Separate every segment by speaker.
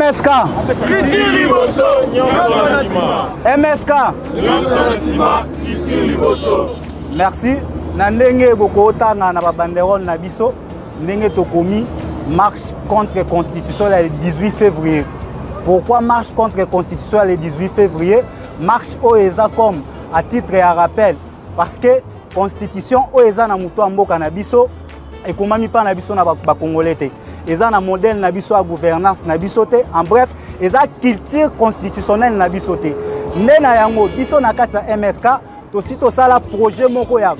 Speaker 1: MSK. MSK. Merci. Nandenge bokota na banderole na biso. Ndenge tokomi marche contre la Constitution le 18 février. Pourquoi marche contre la Constitution le 18 février? Marche OESA comme à titre et à rappel. Parce que Constitution OESA na muto amboka na biso et komami pa na biso na ba Congolais te. Eza na modèle na biso à gouvernance na biso te. En bref, eza culture constitutionnelle na biso te. Nde na yango biso na kati ya MSK to si to sala projet moko ya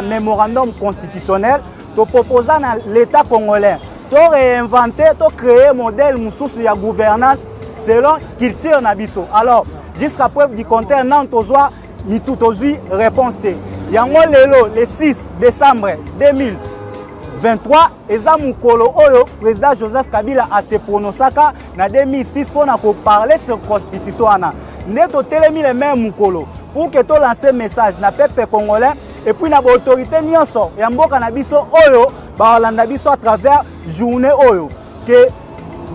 Speaker 1: mémorandum constitutionnel to proposer à l'État congolais to réinventer, to créer un modèle mususu ya gouvernance selon culture nabiso. Alors, jusqu'à preuve du contraire, non tozwa ni tout ozui réponse te. Yango lelo le 6 décembre 2023, eza mukolo oyo président Joseph Kabila a se prononcaka na 2006 pour parler sur constitution ana. Neto telemi le même mukolo pour que to lancer message na peuple congolais et puis na autorité nyonso ya mboka na biso oyo ba landa biso à travers journée oyo que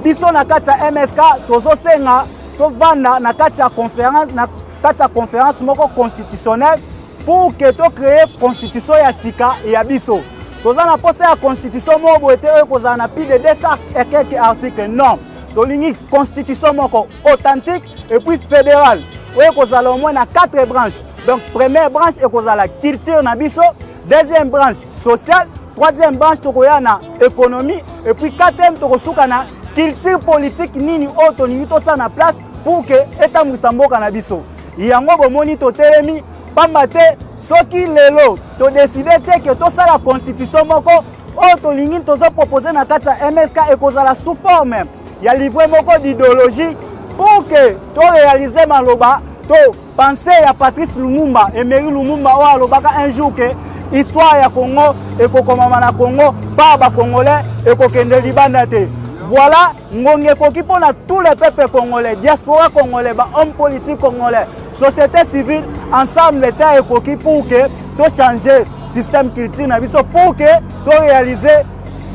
Speaker 1: biso na kati ya MSK tozo senga to vanda na kati ya conférence moko constitutionnelle pour que to créer constitution ya sika ya biso. Toza na posa ya constitution moko ete oyo kozala na plus de 200 et quelques articles. Non, tolingi constitution moko authentique et puis fédérale. Oyo kozala au moins na 4 branches. Donc première branche est la culture na biso, deuxième branche sociale, troisième branche tokoya na économie et puis quatrième tokosuka na culture politique nini auto nini tota na place pour que état musamboka na biso. Yango bomoni to telemi pamba te soki lelo to décider te que to sala constitution moko auto lingi to zo proposer na kati ya MSK et kozala sous forme ya livre moko d'idéologie pour que to réaliser maloba to penser à Patrice Lumumba et Emery Lumumba ou alobaka un jour que histoire ya Congo et kokomama na Congo par ba congolais et kokende libanda te. Voilà ngonge koki pona tous les peuples congolais, diaspora congolais, ba hommes politiques congolais, société civile ensemble l'état et koki pour que to changer système culture na biso pour que to réaliser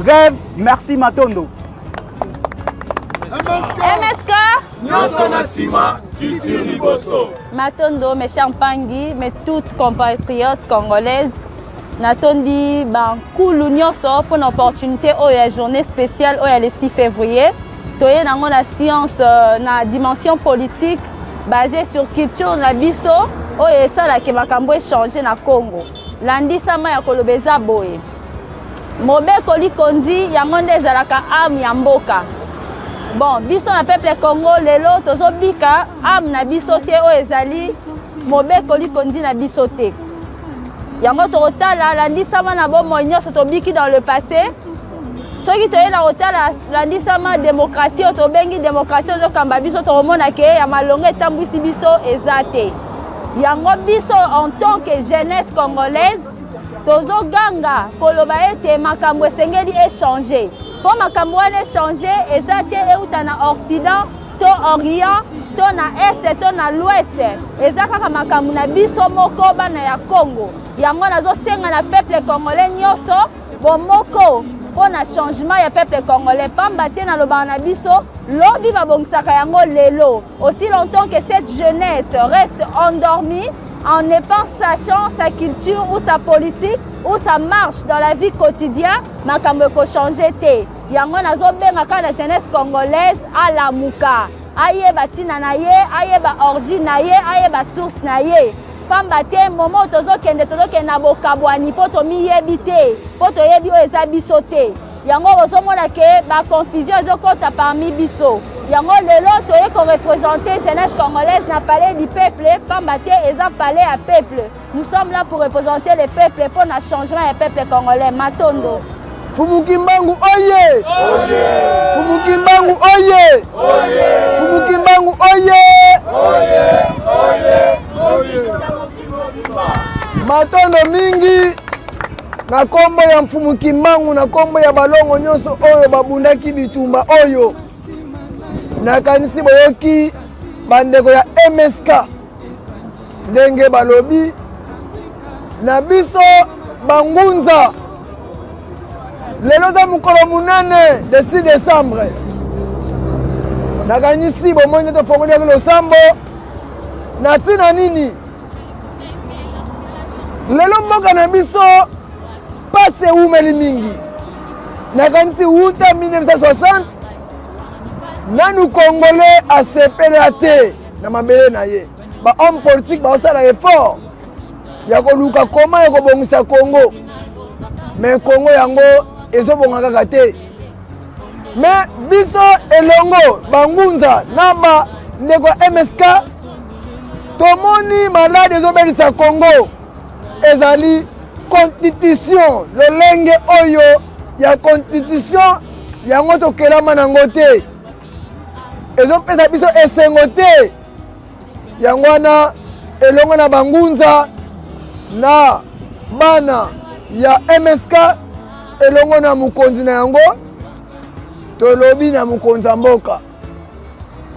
Speaker 1: rêve. Merci Matondo.
Speaker 2: MSK Matondo, mes champagnes, mes toutes compatriotes congolaises, Natondi, Koulou Nyoso pour l'opportunité de la journée spéciale le 6 février. Toye dans la science, na dimension politique basée sur culture na biso, et ça la Kemakambo changé na Congo. Lundi sama ya kolobeza boye. Mobe koli kondi yangonde zalaka am yamboka. Bon, biso na peuple Congo lelo tozo bika am na biso te o ezali mobe koli kondi na biso te. Yango to otala landi sama na bomo nyonso to biki dans le passé. Soki to yela otala landi sama démocratie to bengi démocratie zo kamba biso to mona ke ya malonga etambwisi biso ezate. Yango biso en tant que jeunesse congolaise tozo ganga koloba ete makambo esengeli échanger. Pour makambo wana échanger ezate euta na Occident to Orient to na Est to na l'Ouest ezaka makambo na biso moko bana ya Congo. Yango nazo senga na peuple congolais nyonso bomoko pour na changement ya peuple congolais pamba te na loba na biso lobi babongisaka yango lelo. Aussi longtemps que cette jeunesse reste endormie en ne pas sachant sa culture ou sa politique ou sa marche dans la vie quotidienne, makambo ko changer te. Yango nazo benga ka la jeunesse congolaise à la muka. Ayeba tina na ye, ayeba origine na ye, ayeba source na ye. Pamba te momo tozo kende na bokabwani poto mi yebi te, poto yebi o eza biso te. Yango ozo mona ke ba confusion zo kota parmi biso. Yango lelo toye ko représenter jeunesse congolaise na palais du peuple, pamba te eza palais à peuple. Nous sommes là pour représenter le peuple pour na changement du peuple congolais. Matondo.
Speaker 3: Fumukimbangu oye! Oye! Fumukimbangu oye! Oye! Fumukimbangu oye! Oye! Oye! Oye! Matondo mingi na kombo ya Mfumukimbangu na kombo ya balongo nyonso oyo babundaki bitumba oyo. Na kanisi boyoki bandeko ya MSK ndenge balobi na biso bangunza lelo za mukolo munene de 6 décembre nakanisi bomoni tofongoli yaki losambo na ntina nini lelo mboka na biso pasi eumeli mingi nakanisi wuta 1960 nanu congolais asepela te na mabele na ye bahomme politique baosala effort ya koluka koma ya kobongisa Congo mais Congo yango ezobonga kaka te mais biso elongo bangunza na bandeko ya MSK tomoni malade ezobelisa Congo ezali constitution lolenge oyo ya constitution yango tokelama nango te ezopesa biso esengo te yango wana elongo na bangunza na bana ya MSK elongo na mokonzi na yango tolobi na mokonzi ya mboka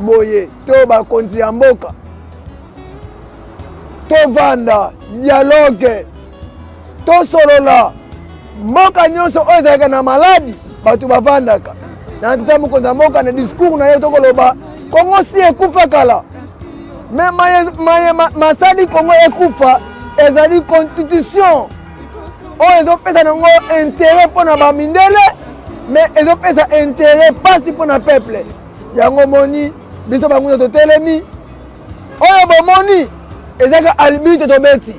Speaker 3: boye to bakonzi ya mboka tovanda dialogue tosolola mboka nyonso oyo ezalaka na maladi bato bavandaka na tata mokonzi ya mboka na discours na ye tokoloba Kongo si ekufa kala me masali Kongo ekufa ezali constitution oyo ezopesa nango intérêt mpona bamindele me ezopesa intérêt pasi mpona peuple yango moni biso bangunza totelemi oyo bomoni ezaka alibite tobeti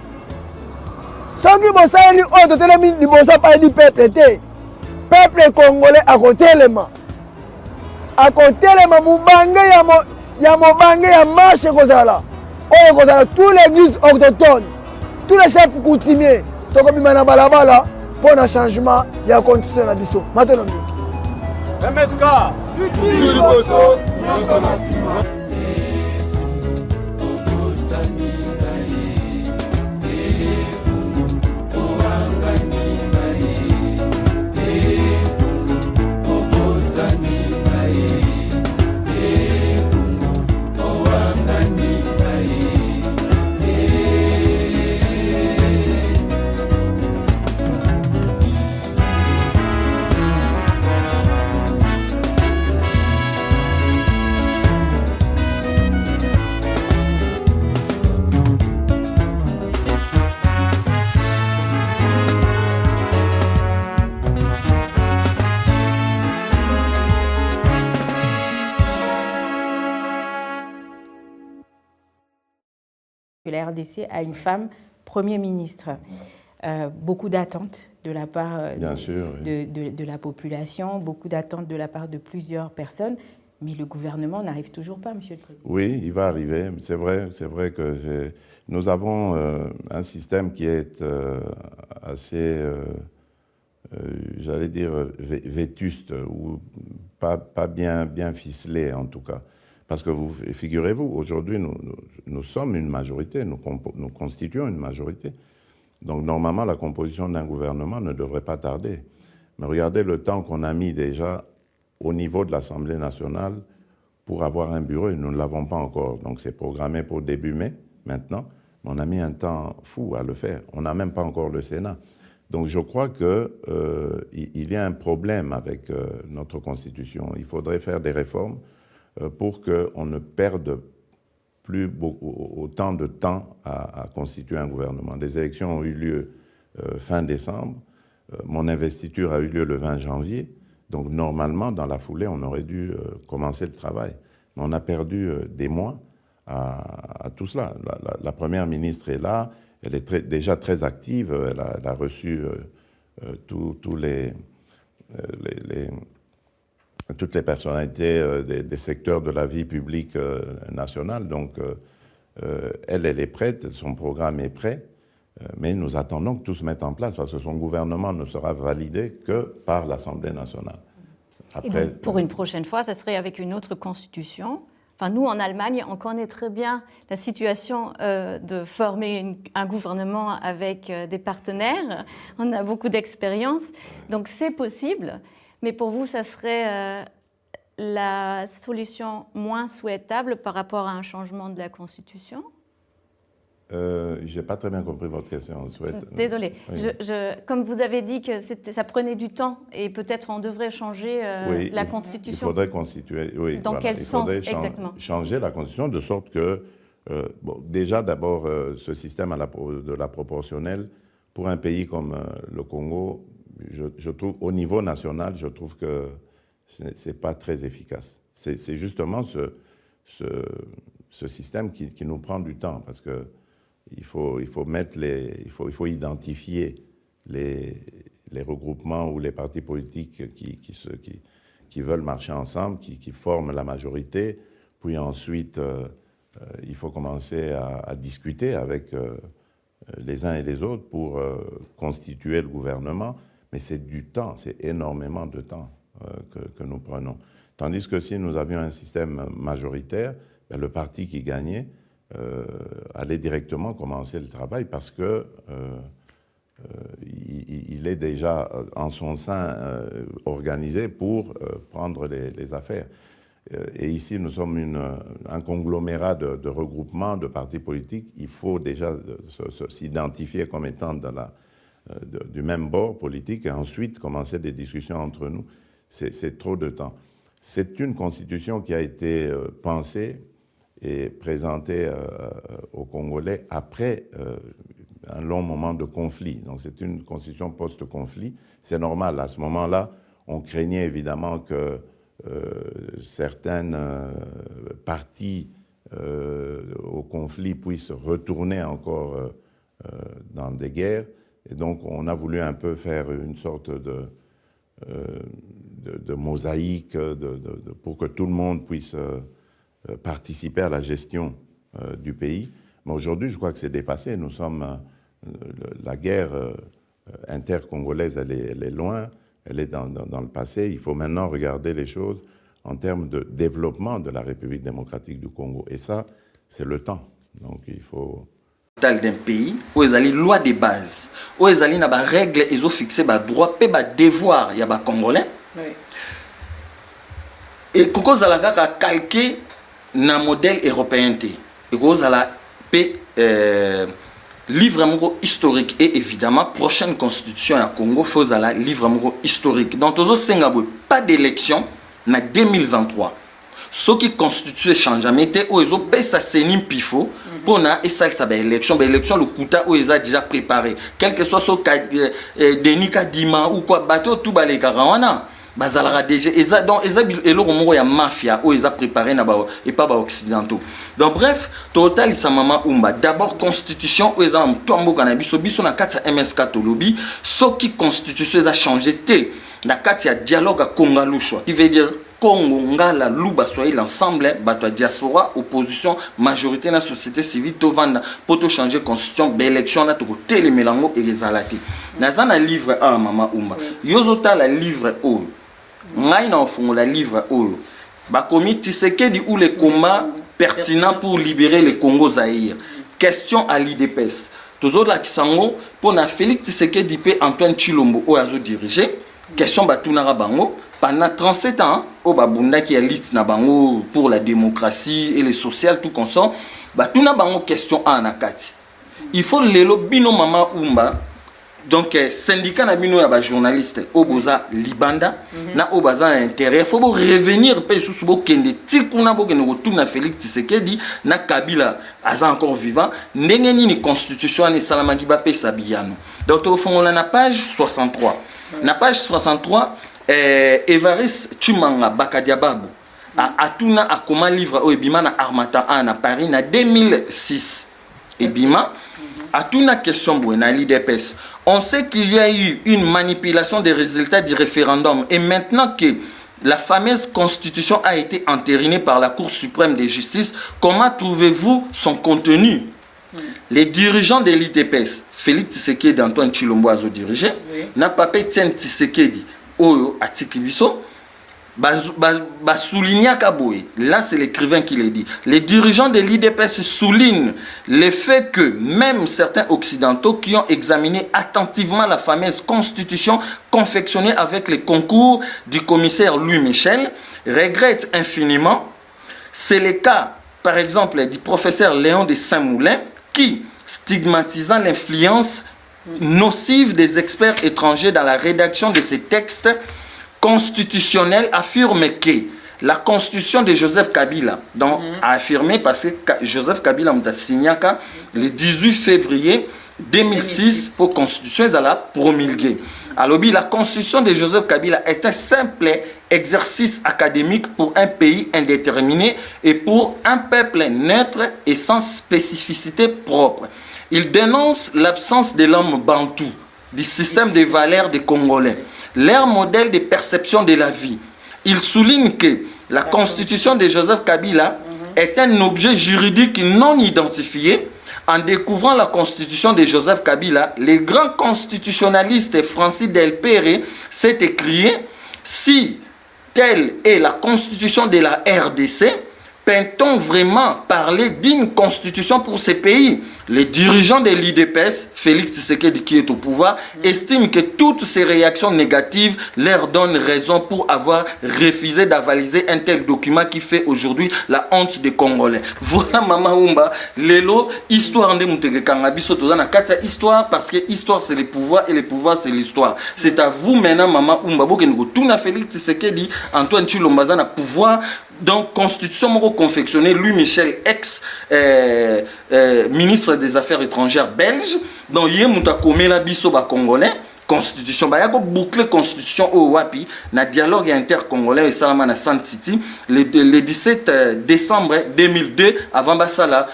Speaker 3: soki bosaleli oyo totelemi liboso paedi peuple te peuple congolais akotelema mobange ya mobange ya marche ekozala oyo ekozala tous l'église autochtone tous les chefs coutumiers tokobima na balabala mpo na changement ya constitution na biso matono mingi
Speaker 4: MSK liboso nyonso na nsima.
Speaker 5: La RDC a une femme Premier ministre. Beaucoup d'attentes de la part de la population, beaucoup d'attentes de la part de plusieurs personnes, mais le gouvernement n'arrive toujours pas, Monsieur le Président.
Speaker 6: Oui, il va arriver. C'est vrai que nous avons un système qui est assez, j'allais dire, vétuste, ou pas bien ficelé en tout cas. Parce que figurez-vous, aujourd'hui, nous sommes une majorité, nous constituons une majorité. Donc normalement, la composition d'un gouvernement ne devrait pas tarder. Mais regardez le temps qu'on a mis déjà au niveau de l'Assemblée nationale pour avoir un bureau, et nous ne l'avons pas encore. Donc c'est programmé pour début mai, maintenant. Mais on a mis un temps fou à le faire. On n'a même pas encore le Sénat. Donc je crois qu'il y a un problème avec notre Constitution. Il faudrait faire des réformes pour qu'on ne perde plus autant de temps à constituer un gouvernement. Les élections ont eu lieu fin décembre. Mon investiture a eu lieu le 20 janvier. Donc normalement, dans la foulée, on aurait dû commencer le travail. Mais on a perdu des mois à tout cela. La première ministre est là. Elle est déjà très active. Elle a reçu toutes les personnalités des secteurs de la vie publique nationale. Donc, elle est prête, son programme est prêt, mais nous attendons que tout se mette en place parce que son gouvernement ne sera validé que par l'Assemblée nationale.
Speaker 5: Après, et donc, pour une prochaine fois, ça serait avec une autre constitution. Enfin, nous, en Allemagne, on connaît très bien la situation de former un gouvernement avec des partenaires. On a beaucoup d'expérience, donc c'est possible. Mais pour vous, ça serait la solution moins souhaitable par rapport à un changement de la Constitution?
Speaker 6: Je n'ai pas très bien compris votre question.
Speaker 5: Désolée.
Speaker 6: Oui.
Speaker 5: Comme vous avez dit que ça prenait du temps et peut-être on devrait changer la Constitution.
Speaker 6: Il faudrait constituer. Oui,
Speaker 5: dans quel sens exactement?
Speaker 6: Changer la Constitution de sorte que, déjà d'abord, ce système de la proportionnelle, pour un pays comme le Congo, je trouve, au niveau national, je trouve que ce n'est pas très efficace. C'est justement ce système qui nous prend du temps parce que il faut identifier les regroupements ou les partis politiques qui veulent marcher ensemble, qui forment la majorité. Puis ensuite, il faut commencer à discuter avec les uns et les autres pour constituer le gouvernement. Mais c'est du temps, c'est énormément de temps que nous prenons. Tandis que si nous avions un système majoritaire, ben, le parti qui gagnait allait directement commencer le travail parce que il est déjà en son sein organisé pour prendre les affaires. Et ici, nous sommes un conglomérat de regroupements, de partis politiques. Il faut déjà s'identifier comme étant du même bord politique et ensuite commencer des discussions entre nous. C'est trop de temps. C'est une constitution qui a été pensée et présenté aux Congolais après un long moment de conflit. Donc c'est une constitution post-conflit. C'est normal. À ce moment-là, on craignait évidemment que certaines parties au conflit puissent retourner encore dans des guerres. Et donc on a voulu un peu faire une sorte de mosaïque pour que tout le monde puisse participer à la gestion du pays. Mais aujourd'hui, je crois que c'est dépassé. Nous sommes... la guerre intercongolaise, elle est loin, elle est dans le passé. Il faut maintenant regarder les choses en termes de développement de la République démocratique du Congo. Et ça, c'est le temps. Donc il faut...
Speaker 7: d'un pays où ils ont les lois de base, où ils ont les règles, ils ont fixé les droits et les devoirs, il y a les Congolais. Oui. Et quand ils ont calqué dans le modèle européen, et quand ils ont livre historique et évidemment prochaine constitution à Congo faut la livre historique. Donc pas d'élection en 2023. Ce qui constitue changement où ils ont payé ça c'est pifo pour na et ça élection le kuta où ils ont déjà préparé quel que soit ce Denis Kadima ou quoi bateau tout ba les karawana bazalara déjà eza donc eza eloko moko ya mafia où ils ont préparé na ba et pas ba occidentaux. Donc bref total isa mama umba d'abord constitution où ils ont tombo cannabis biso na kati ya MSK tolobi ce qui constitution a changé té na kati ya dialogue à Kongalushwa qui veut dire Congo ngala luba soyez l'ensemble bato diaspora opposition majorité na société civile to vanda pour changer constitution élection na to tele melango et rezalati na zana livre a mama umba yozota la livre o ngai na fongo la livre o ba comité Tshisekedi ou les combats pertinents pour libérer le Congo Zaïre question à l'IDPS toujours la kisango pour na Félix Tshisekedi pe Antoine Tshilombo o azo diriger question batunara bango pendant 37 ans au babunda qui est liste na bango pour la démocratie et le social tout consort batuna bango question en akati il faut lelo bino mama umba donc syndicat na bino ya ba journaliste au boza libanda na au baza intérêt faut revenir pe sous bo kende tikuna bo kende retourna Félix Tshisekedi na Kabila aza encore vivant ndenge nini constitution ni salamaki ba pe sabiyano donc au fond on a na page 63 na page 63 Evariste Chumanga Bakadiababu Atuna a comment livre au Ebima na Armata à Paris na 2006 Ebima Atuna question buena l'IDPS. On sait qu'il y a eu une manipulation des résultats du référendum et maintenant que la fameuse constitution a été entérinée par la Cour suprême de justice, comment trouvez-vous son contenu? Les dirigeants de l'IDPS, Félix Tshisekedi, Antoine Tshilombo azo dirigé, n'a pas pu Etienne Tshisekedi Oyo Atikibiso, souligna Kaboé. Là, c'est l'écrivain qui l'a dit. Les dirigeants de l'IDPS soulignent le fait que même certains occidentaux qui ont examiné attentivement la fameuse constitution confectionnée avec le concours du commissaire Louis Michel regrettent infiniment. C'est le cas, par exemple, du professeur Léon de Saint-Moulin qui, stigmatisant l'influence nocive des experts étrangers dans la rédaction de ces textes constitutionnels, affirme que la constitution de Joseph Kabila, donc a affirmé parce que Joseph Kabila a signé le 18 février 2006 pour constitution à la promulguée. Alors la constitution de Joseph Kabila est un simple exercice académique pour un pays indéterminé et pour un peuple neutre et sans spécificité propre. Il dénonce l'absence de l'homme bantou, du système de valeurs des Congolais, leur modèle de perception de la vie. Il souligne que la constitution de Joseph Kabila est un objet juridique non identifié. En découvrant la constitution de Joseph Kabila, le grand constitutionnaliste Francis Delpere s'est écrié « Si telle est la constitution de la RDC, peut-on vraiment parler d'une constitution pour ces pays ?» Les dirigeants de l'IDPS, Félix Tshisekedi qui est au pouvoir, estiment que toutes ces réactions négatives leur donnent raison pour avoir refusé d'avaliser un tel document qui fait aujourd'hui la honte des Congolais. Voilà Mama Umba, Lelo, histoire de Mutege Kangabiso, histoire parce que histoire c'est le pouvoir et le pouvoir c'est l'histoire. C'est à vous maintenant Mama Umba, tout na Félix Tshisekedi, Antoine Tshilombo na pouvoir. Donc, constitution confectionnée, Louis Michel, ex-ministre des Affaires étrangères belge, donc il y a la biso ba congolais, constitution, il y a boucler constitution au Wapi, na dialogue intercongolais et Salama na Sant City, le 17 décembre 2002, avant Bassala,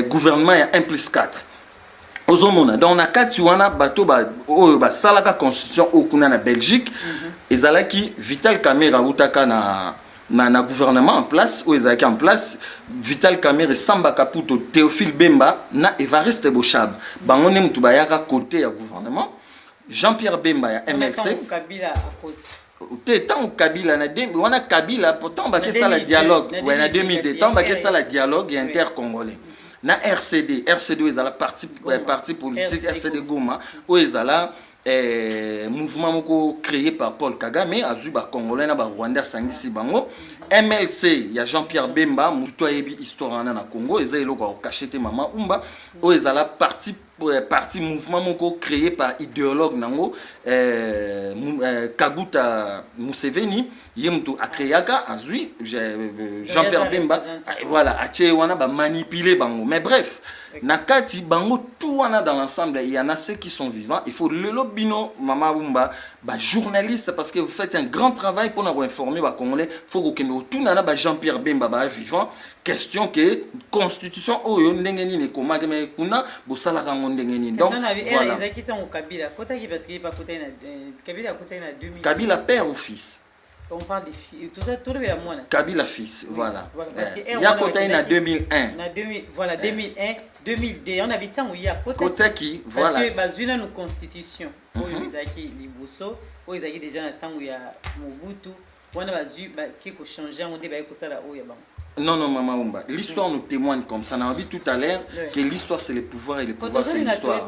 Speaker 7: gouvernement 1+4. Ozomona donc na kati wana bato ba salaka constitution au kuna na Belgique ezalaki Vital Kamerhe utaka na gouvernement en place ou ezalaki en place Vital Kamerhe Samba Kaputo Théophile Bemba na Evariste Boshab bango ne mutu bayaka côté ya gouvernement Jean-Pierre Bemba ya MLC tant Kabila na wana Kabila pourtant ba que ça la dialogue ouais na 2002 tant ba que ça la dialogue intercongolais na RCD est la parti politique RCD Goma où est la mouvement créé par Paul Kagame azuba congolais na ba Rwanda sangisi bango MLC il y a Jean-Pierre Bemba muto yebi histoire na Congo ezelo ko cachete mama umba où est la parti mouvement créé par idéologue nango Kaguta Museveni yemtu akreaka azui Jean-Pierre Bemba voilà ache wana ba manipuler bango mais bref nakati bango tout wana dans l'ensemble il y en a ceux qui sont vivants il faut le lobino mama umba ba journaliste parce que vous faites un grand travail pour nous informer ba congolais faut que tout nana ba Jean-Pierre Bemba ba vivant question que constitution oyo ndenge nini komaka mais kuna bosala kango ndenge nini donc voilà Kabila père ou fils.
Speaker 8: On parle des filles, tout ça, tout le monde.
Speaker 7: Kabila fils, voilà.
Speaker 8: Il y
Speaker 7: a côté en 2001.
Speaker 8: Voilà, 2001, 2002. On habite où il y a
Speaker 7: côté qui, voilà.
Speaker 8: Parce que basé nos constitutions, où ils ont les Bosso, où ils ont déjà un temps où il y a Mobutu, on a basé qui peut changer, on débat que ça là où il y a bon.
Speaker 7: Non, non, Mama Umba. L'histoire nous témoigne comme ça. On a dit tout à l'heure que l'histoire c'est le pouvoir et le pouvoir c'est l'histoire.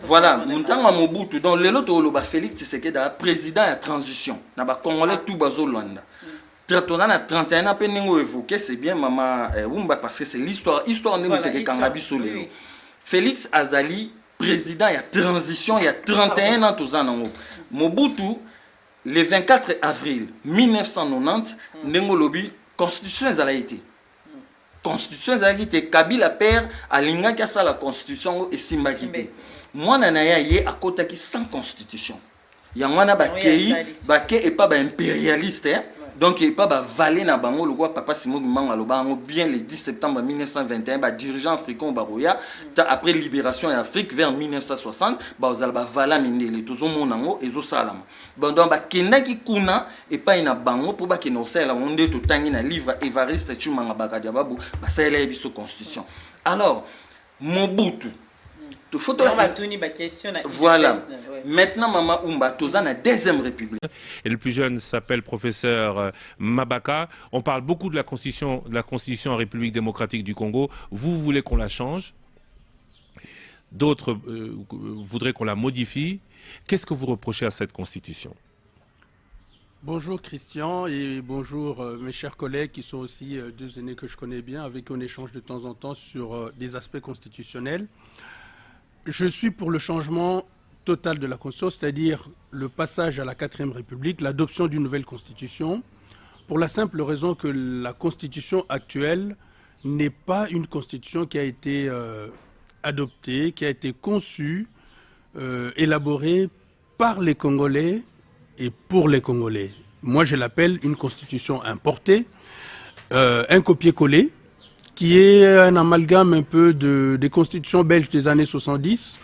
Speaker 7: Voilà, Moutanga Mobutu. Donc, le lot de Félix Tshisekedi est président de transition. On a Congolais tout bazo Luanda. 31 ans, évoqué, c'est bien Mama Umba parce que c'est l'histoire. L'histoire n'est pas que Kangabi Solero. Félix Azali, président de transition, il y a 31 ans, tous ans. Mobutu, le 24 avril 1990, Nengolobi. Constitution a été. Constitution a été. Kabila père à l'Inga qui a la constitution et Simbakité. Moi, nanaya yé à côté qui sans constitution. Yangwana bakei, bakei et pas impérialiste. Donc, il pas valer na bango le roi papa Simon Manga le bango bien le 10 septembre 1921, dirigeant africain Baroya, après libération en Afrique vers 1960, vous allez vala mindele tous mon nango et zo salam. Donc, kenda ki kuna et pas ina bango pour ba kino sala monde tout tangi na livre Evariste Chumanga Bakadiababu, ba sala biso constitution. Alors, Mobutu voilà. Maintenant, Mama Umba, Tozan a deuxième république.
Speaker 9: Et le plus jeune s'appelle professeur Mabaka. On parle beaucoup de la constitution en République démocratique du Congo. Vous voulez qu'on la change. D'autres voudraient qu'on la modifie. Qu'est-ce que vous reprochez à cette constitution?
Speaker 10: Bonjour Christian et bonjour mes chers collègues qui sont aussi deux aînés que je connais bien, avec qui on échange de temps en temps sur des aspects constitutionnels. Je suis pour le changement total de la Constitution, c'est-à-dire le passage à la 4e République, l'adoption d'une nouvelle Constitution, pour la simple raison que la Constitution actuelle n'est pas une Constitution qui a été adoptée, qui a été conçue, élaborée par les Congolais et pour les Congolais. Moi, je l'appelle une constitution importée, un copier-coller, qui est un amalgame un peu des constitutions belges des années 70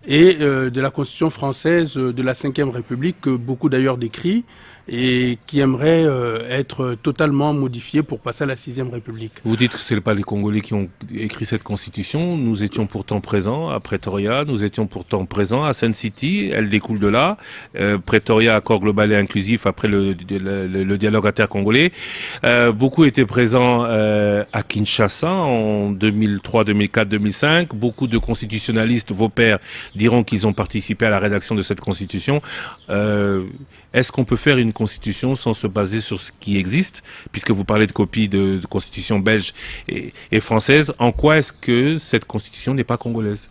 Speaker 10: et de la constitution française de la 5e République, que beaucoup d'ailleurs décrit, et qui aimerait être totalement modifié pour passer à la 6e République.
Speaker 9: Vous dites que ce n'est pas les Congolais qui ont écrit cette constitution. Nous étions pourtant présents à Pretoria, nous étions pourtant présents à Sun City, elle découle de là. Pretoria, accord global et inclusif après le dialogue intercongolais. Beaucoup étaient présents à Kinshasa en 2003, 2004, 2005. Beaucoup de constitutionnalistes, vos pairs, diront qu'ils ont participé à la rédaction de cette constitution. Est-ce qu'on peut faire une constitution sans se baser sur ce qui existe, puisque vous parlez de copies de constitution belge et française? En quoi est-ce que cette constitution n'est pas congolaise?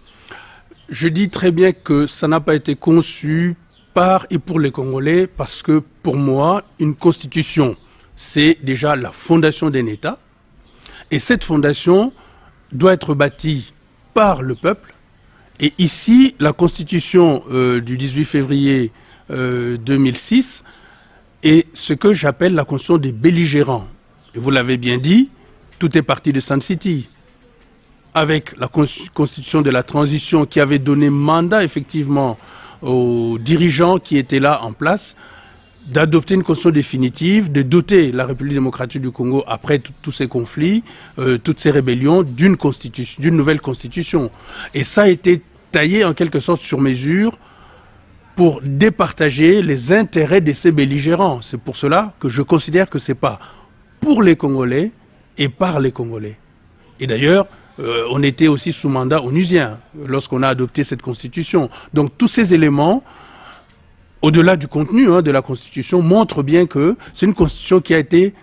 Speaker 10: Je dis très bien que ça n'a pas été conçu par et pour les Congolais, parce que pour moi, une constitution, c'est déjà la fondation d'un État, et cette fondation doit être bâtie par le peuple. Et ici, la constitution du 18 février 2006 est ce que j'appelle la constitution des belligérants. Et vous l'avez bien dit, tout est parti de Sun City. Avec la constitution de la transition qui avait donné mandat effectivement aux dirigeants qui étaient là en place d'adopter une constitution définitive, de doter la République démocratique du Congo, après tous ces conflits, toutes ces rébellions, d'une nouvelle constitution. Et ça a été taillé en quelque sorte sur mesure pour départager les intérêts de ces belligérants. C'est pour cela que je considère que ce n'est pas pour les Congolais et par les Congolais. Et d'ailleurs, on était aussi sous mandat onusien lorsqu'on a adopté cette constitution. Donc tous ces éléments, au-delà du contenu de la constitution, montrent bien que c'est une constitution qui a été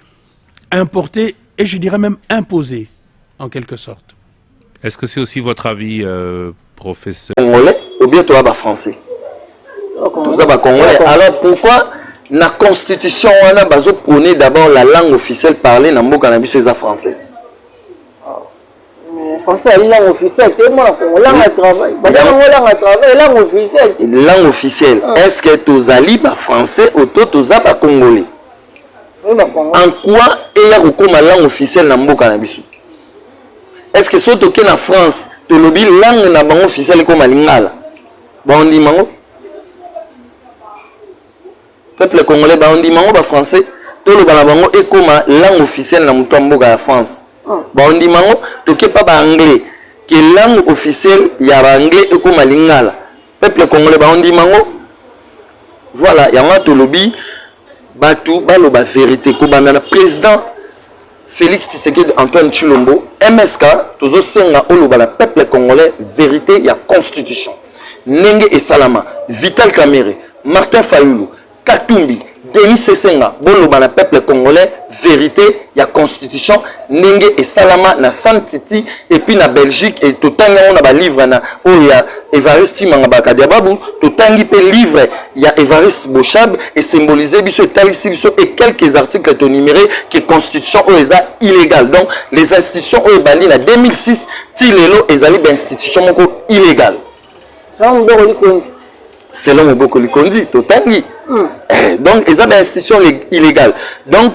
Speaker 10: importée et je dirais même imposée, en quelque sorte.
Speaker 9: Est-ce que c'est aussi votre avis, professeur?
Speaker 7: Congolais ou bien toi, français? Tout ça, Congolais. Alors pourquoi la constitution, on a prôné d'abord la langue officielle parlée dans le cannabis français?
Speaker 3: Français, la langue officielle, c'est moi, langue à travail. Langue officielle.
Speaker 7: Langue officielle. Est-ce que tu as français ou tu as congolais? En quoi est la langue officielle dans le cannabis? Est-ce que si tu es en France, tu as la langue officielle comme Lingala? On dit mango. Peuple congolais, on dit mango français, tu as la langue officielle dans la France. On dit mango, tu n'es pas anglais. Que langue officielle, il y a anglais et comme Lingala. Peuple congolais, on dit mango. Voilà, il y a un lobby, Batou, la vérité. Le président Félix Tshisekedi Antoine Tshilombo, MSK, tous senga le peuple congolais, vérité, il y a constitution. Nenge et Salama, Vital Kamerhe, Martin Fayulu, Katumbi, Denis Sesenga, le peuple congolais, vérité, il y a constitution. Nenge et Salama na Santiti et puis na Belgique et tout le temps on a livre na où il y a Évariste Mangabakadiababou, tout le temps il livre il y a Évariste Bochab et symbolisé biso et quelques articles de numéré qui constitution est illégale. Donc les institutions ont bandi en 2006 tilelo ezali ba institution moko illégale. Selon Moboko Likondi, totangi. Donc, ils ont des institutions illégales. Donc,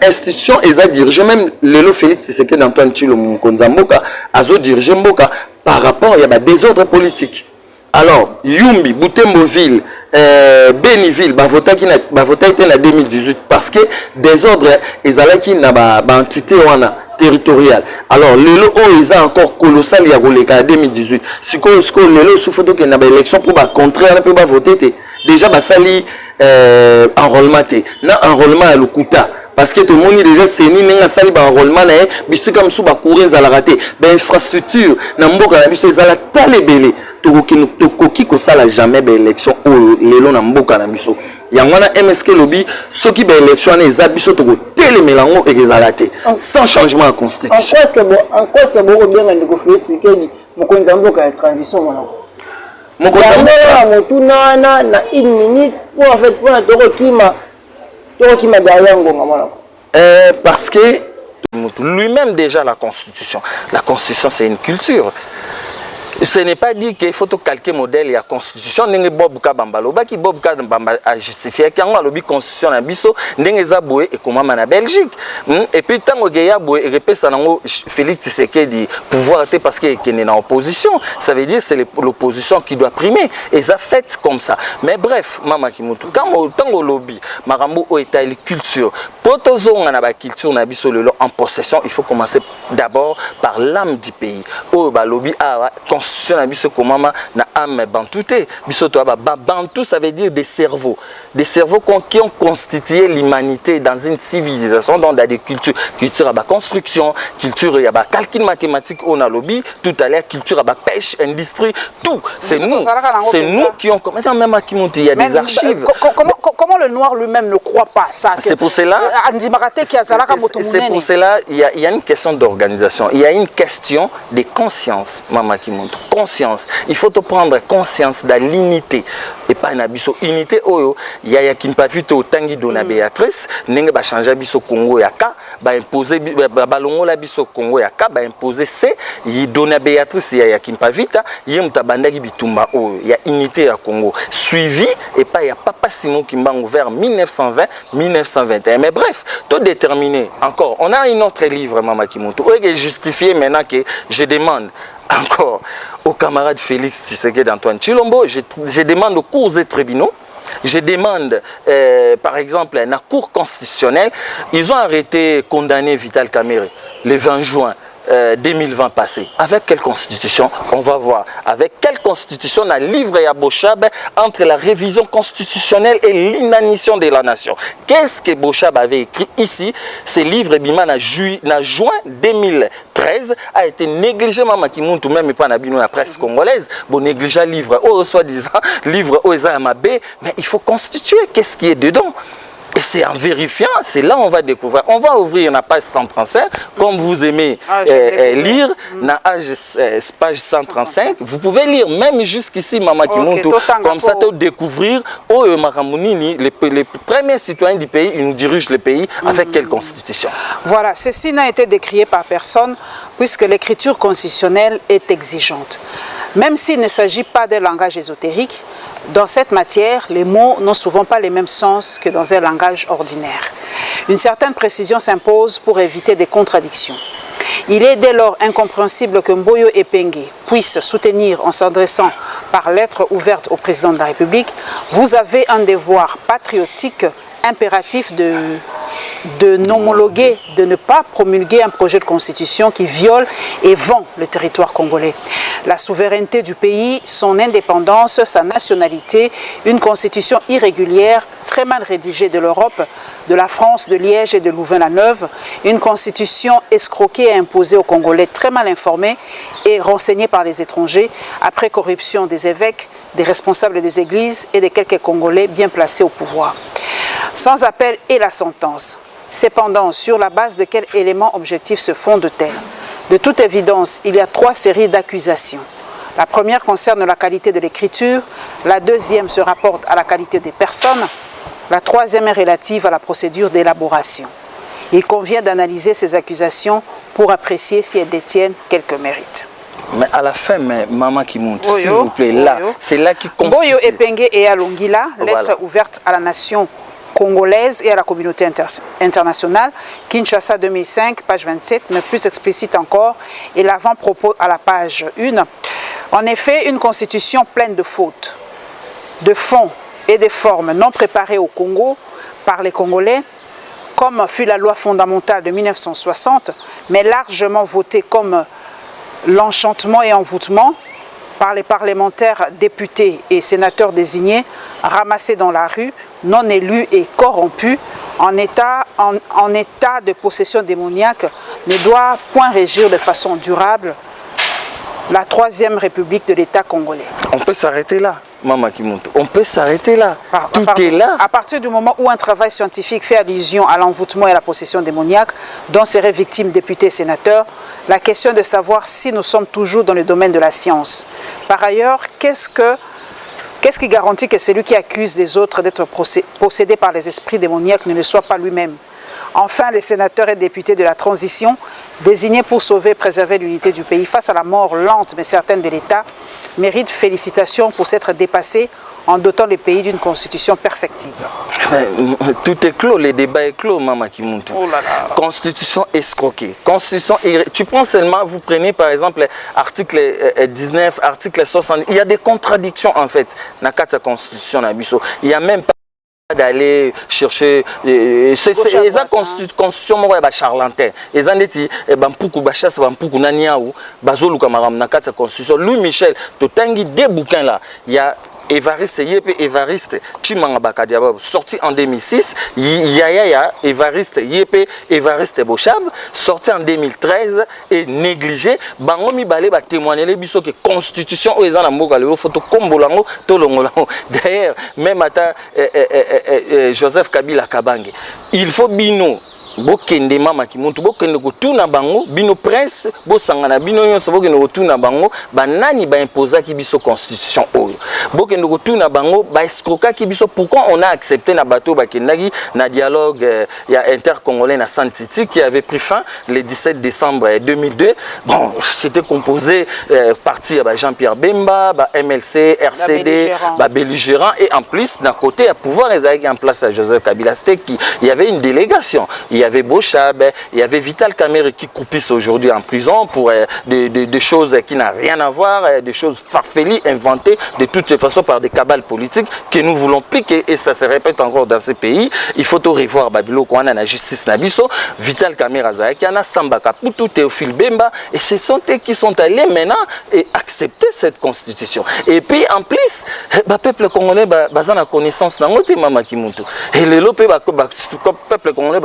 Speaker 7: l'institution, ils ont dirigé, même Lelo Félix Tshisekedi d'Antoine Tshilombo Konzamboka, ils ont dirigé Mboka par rapport à des désordres politiques. Alors, Yumbi, Boutembo-Ville, Beniville, Bavota était en 2018 parce que désordres, ils ont qui n'a entité territoriale. Alors, Lelo, ils ont encore colossal, il y a en 2018. Si Lelo, il faut qu'il y ait une élection pour contrer, on peut voter. Déjà, basali enrôlement, enrôlement à l'Okuta. Parce que tout le monde déjà c'est ni n'enga sali enrôlement na bisi comme sous ba courir za la rater. Ben infrastructure na mboka na biso ezala talebele. To koki ko sala jamais ben élection o lelo na mboka na biso. Yangwana MSK lobby, ceux qui ben élection les abisso to télémélango et les sans changement de constitution.
Speaker 3: En quoi est-ce que vous bien de conflit c'est que mon conzambo ka transition mon na une minute pour en fait pour la Torokima derrière ngoma.
Speaker 7: Parce que lui-même déjà la constitution c'est une culture. Ce n'est pas dit qu'il faut calquer modèle et la constitution. N'engé Bob Kabambalo, qui Bob Kabamba a justifié qu'il y a une constitution à Bisso, n'engé Zaboué et comment en Belgique. Et puis tant que Yaboué et répète ça Félix Tshisekedi pouvoir être parce qu'il est en opposition. Ça veut dire que c'est l'opposition qui doit primer. Et ça fait comme ça. Mais bref, Mama Kimutu, quand au lobby, Marambo au état et culture, pour tous on a la culture na Bisso en possession, il faut commencer d'abord par l'âme du pays. Au lobby a constitution na biso komama na âme bantouté biso to ba bantou ça veut dire des cerveaux qui ont constitué l'humanité dans une civilisation dans des cultures à ba construction culture ya ba calcul mathématique on a lobby tout à l'heure culture à ba pêche industrie tout c'est nous qui ont même à Kimonti il y a des archives.
Speaker 11: Comment le noir lui-même ne croit pas ça?
Speaker 7: C'est pour cela c'est pour cela il y a une question d'organisation, il y a une question de conscience Mama Kimonti. Conscience, il faut te prendre conscience de l'unité et pas une unité. Oyo, il y a qui ne pas vu au tangi dona Béatrice, n'engue ba changer biso Congo yaka, ba imposer balongo la biso Congo yaka, ba imposer c'est y dona Béatrice il y a qui ne pas vite, y a mutabandaki bitumba oyo, il y a unité à Congo suivi et pas il y a Papa Simon Kimbangu vers 1920-1921. Mais bref, tout déterminé. Encore, on a un autre livre Mama Kimontu, qui est justifié maintenant que je demande encore au camarade Félix Tshisekedi d'Antoine Chilombo, je demande aux cours et tribunaux, je demande par exemple à la Cour constitutionnelle, ils ont arrêté, condamné Vital Kamerhe le 20 juin 2020 passé. Avec quelle constitution? On va voir. Avec quelle constitution on a livré à Bochab entre la révision constitutionnelle et l'inanition de la nation? Qu'est-ce que Bochab avait écrit ici? Ce livre Biman en juin 2013 a été négligé, même pas la presse congolaise, bon négligé livre, soi-disant livre Oezamabé, mais il faut constituer qu'est-ce qui est dedans. Et c'est en vérifiant, c'est là on va découvrir. On va ouvrir la page 135, comme vous aimez lire, la page 135. Vous pouvez lire même jusqu'ici, Mama Kimontu, comme ça, tu découvrir Maramounini, les premiers citoyens du pays, ils nous dirigent le pays avec quelle constitution.
Speaker 11: Voilà, ceci n'a été décrié par personne, puisque l'écriture constitutionnelle est exigeante. Même s'il ne s'agit pas d'un langage ésotérique, dans cette matière, les mots n'ont souvent pas les mêmes sens que dans un langage ordinaire. Une certaine précision s'impose pour éviter des contradictions. Il est dès lors incompréhensible que Mboyo Epenge puisse soutenir en s'adressant par lettre ouverte au président de la République: vous avez un devoir patriotique impératif de n'homologuer, de ne pas promulguer un projet de constitution qui viole et vend le territoire congolais. La souveraineté du pays, son indépendance, sa nationalité, une constitution irrégulière, très mal rédigée de l'Europe, de la France, de Liège et de Louvain-la-Neuve, une constitution escroquée et imposée aux Congolais très mal informés et renseignés par les étrangers, après corruption des évêques, des responsables des églises et de quelques Congolais bien placés au pouvoir. Sans appel et la sentence. Cependant, sur la base de quels éléments objectifs se fonde-t-elle? De toute évidence, il y a 3 séries d'accusations. La première concerne la qualité de l'écriture, la deuxième se rapporte à la qualité des personnes, la troisième est relative à la procédure d'élaboration. Il convient d'analyser ces accusations pour apprécier si elles détiennent quelques mérites.
Speaker 7: Mais à la fin, Maman Kimontu, s'il vous plaît, là, c'est là qui constitue.
Speaker 11: Mboyo Epenge et Alongila, lettre ouverte à la nation congolaise et à la communauté internationale, Kinshasa 2005, page 27, mais plus explicite encore, et l'avant-propos à la page 1. En effet, une constitution pleine de fautes, de fonds et de formes non préparées au Congo par les Congolais, comme fut la loi fondamentale de 1960, mais largement votée comme l'enchantement et envoûtement par les parlementaires, députés et sénateurs désignés, ramassés dans la rue, non élus et corrompus, en état de possession démoniaque, ne doit point régir de façon durable la 3e République de l'État congolais.
Speaker 7: On peut s'arrêter là. Mama Kimuntu. On peut s'arrêter là. Tout est là.
Speaker 11: À partir du moment où un travail scientifique fait allusion à l'envoûtement et à la possession démoniaque dont seraient victimes députés et sénateurs, la question est de savoir si nous sommes toujours dans le domaine de la science. Par ailleurs, qu'est-ce qui garantit que celui qui accuse les autres d'être possédé par les esprits démoniaques ne le soit pas lui-même? Enfin, les sénateurs et députés de la transition, désignés pour sauver et préserver l'unité du pays face à la mort lente mais certaine de l'État, méritent félicitations pour s'être dépassés en dotant le pays d'une constitution perfectible.
Speaker 7: Tout est clos, les débats est clos, Mama Kimuntu.
Speaker 11: Oh là là.
Speaker 7: Constitution escroquée. Constitution, tu prends seulement, vous prenez par exemple article 19, article 60, il y a des contradictions en fait dans la constitution. Il n'y a même pas d'aller chercher c'est la constitution moko ya charlatan eza ndeti bampuku bachasse bampuku naniaou bazoluka maram na kati ya constitution. Louis Michel totangi deux bouquins là, il y a Évariste Yépe Évariste Chimanga Bakadiaba sorti en 2006, Yaya Évariste Yépe Évariste Bochab sorti en 2013 et négligé. Bango mibale ba témoigner les biso que constitution o ezana mboka le photo kombolango to longolango. D'ailleurs même ata Joseph Kabila Kabange, il faut bino bokende Mama Kimuntu bokende kotuna bango bino presse bosangana bino nyonso bokende kotuna bango banani ba imposaki biso constitution oyo bokende kotuna bango ba escroquaki biso. Pourquoi on a accepté na bateau bakendaki na dialogue ya intercongolais na Santiti qui avait pris fin le 17 décembre 2002. Bon, c'était composé parti ya Jean-Pierre Bemba, ba MLC, RCD, ba belligérant et en plus d'un côté à pouvoir ezaki en place à Joseph Kabila, c'était qui il y avait une délégation. Il y avait Bochab, il y avait Vital Kamerhe qui coupisse aujourd'hui en prison pour des choses qui n'ont rien à voir, des choses farfelues, inventées de toute façon par des cabales politiques que nous voulons pliquer et ça se répète encore dans ce pays. Il faut tout revoir Babilo quand on a la justice Nabiso, Vital Kamerhe Zayakiana, Samba Kaputu, Théophile Bemba et ce sont eux qui sont allés maintenant et accepter cette constitution. Et puis en plus, le peuple congolais a la connaissance dans notre Mama Kimuntu. Et le peuple congolais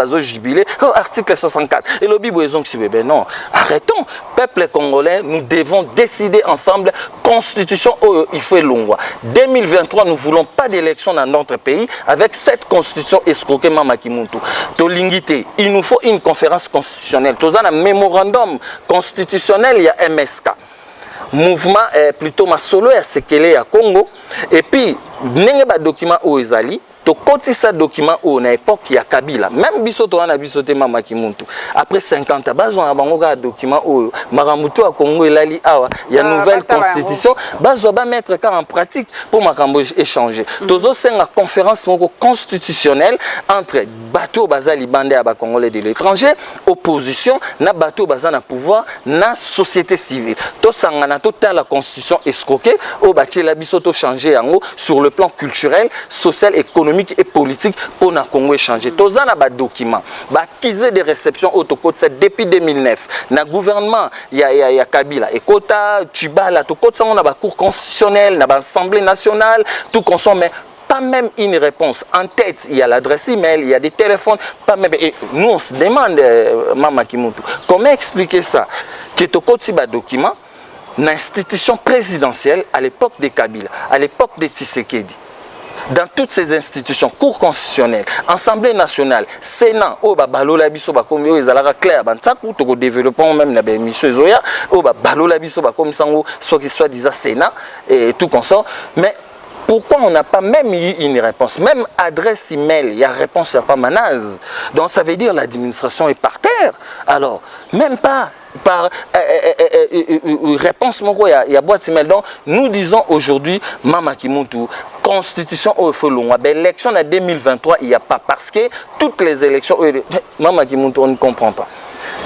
Speaker 7: oh, article 64 et le Bible ben non, arrêtons. Peuple congolais, nous devons décider ensemble constitution oh, il faut longwa 2023 nous voulons pas d'élection dans notre pays avec cette constitution escroquée. Mama Kimuntu tolingité, il nous faut une conférence constitutionnelle tous un mémorandum constitutionnel. Il y a MSK mouvement plutôt masolo ya sekele ya Congo et puis nenge ba document o ezali to koti sa document au na époque ya Kabila même biso to wana biso te Mama Kimuntu après 50 bazo na bango ka document au maramuto a Congo elali awa ya nouvelle constitution bazo ba mettre ça en pratique pour makambo échanger tozo senga conférence moko constitutionnelle entre bateau bazali bande ya ba congolais de l'étranger opposition na bateau bazana pouvoir na société civile to sangana to ta la constitution escroquée au batiela biso to changer yango sur le plan culturel, social, économique et politique pour na Congo échanger. Tous en a ba document, ba accusé de réception autocote depuis 2009. Na gouvernement ya Kabila et Kota Tchibala to cote on a ba cour constitutionnelle, na ba assemblée nationale, tout consomme mais pas même une réponse. En tête, il y a l'adresse email, il y a des téléphones, pas même. Et nous on se demande Mama Kimuntu, comment expliquer ça que to cote ba document l'institution présidentielle à l'époque de Kabila, à l'époque de Tshisekedi. Dans toutes ces institutions, Cour constitutionnelle, Assemblée nationale, Sénat, balola biso ba komi o ezalaka clair bantaku to développement même na ba mission zoya balola biso ba komi sango soit disant Sénat et tout consort. Mais pourquoi on n'a pas même eu une réponse? Même adresse email, il y a réponse, il n'y a pas manaz. Donc ça veut dire l'administration est par terre. Alors, même pas par réponse, il y a boîte email. Donc nous disons aujourd'hui, Mama Kimuntu, constitution au Folon, l'élection en 2023, il n'y a pas. Parce que toutes les élections, Mama Kimuntu, on ne comprend pas.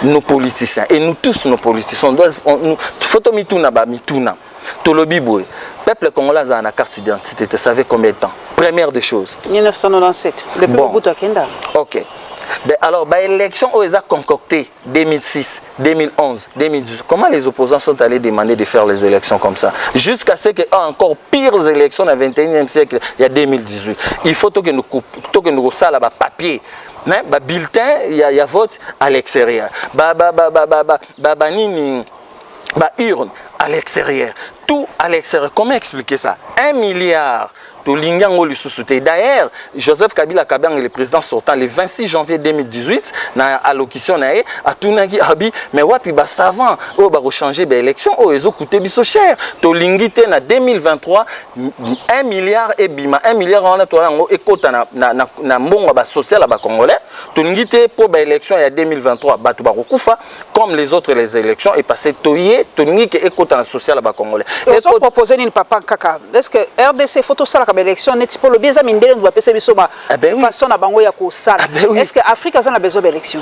Speaker 7: Nos politiciens, et nous tous nos politiciens, il faut que mituna. Tolobiboué, peuple congolais a une carte d'identité, tu savais combien de temps? Première des choses.
Speaker 11: 1997, depuis le bout de Kenda.
Speaker 7: Ok. Alors, l'élection où ils ont concocté 2006, 2011, 2012, comment les opposants sont allés demander de faire les élections comme ça? Jusqu'à ce qu'il y ait encore pires élections dans le 21e siècle, il y a 2018. Il faut que nous ça là papier. Bulletin, il y a vote à l'extérieur. Urne à l'extérieur. tout à l'extérieur. Comment expliquer ça? 1 milliard. D'ailleurs, Joseph Kabila Kabang est le président sortant le 26 janvier 2018 dans l'allocution à Tunagi Abi, mais wapi ba savant o ba changer l'élection o ezo coûté biso cher. To lingité na 2023 1 milliard et bima 1 milliard on a to ngo ekota na mbongo ba social ba congolais. To lingité pour ba élection ya 2023 ba to ba kufa comme les autres les élections est passé toyé to lingité ekota na social ba congolais.
Speaker 11: Et on proposer ni papa kaka. Est-ce que RDC photo ça élection n'est pas le bien ça mindé nous va passer biso ma façon na bango ya ko sala. Est-ce que Afrique a besoin d'élection?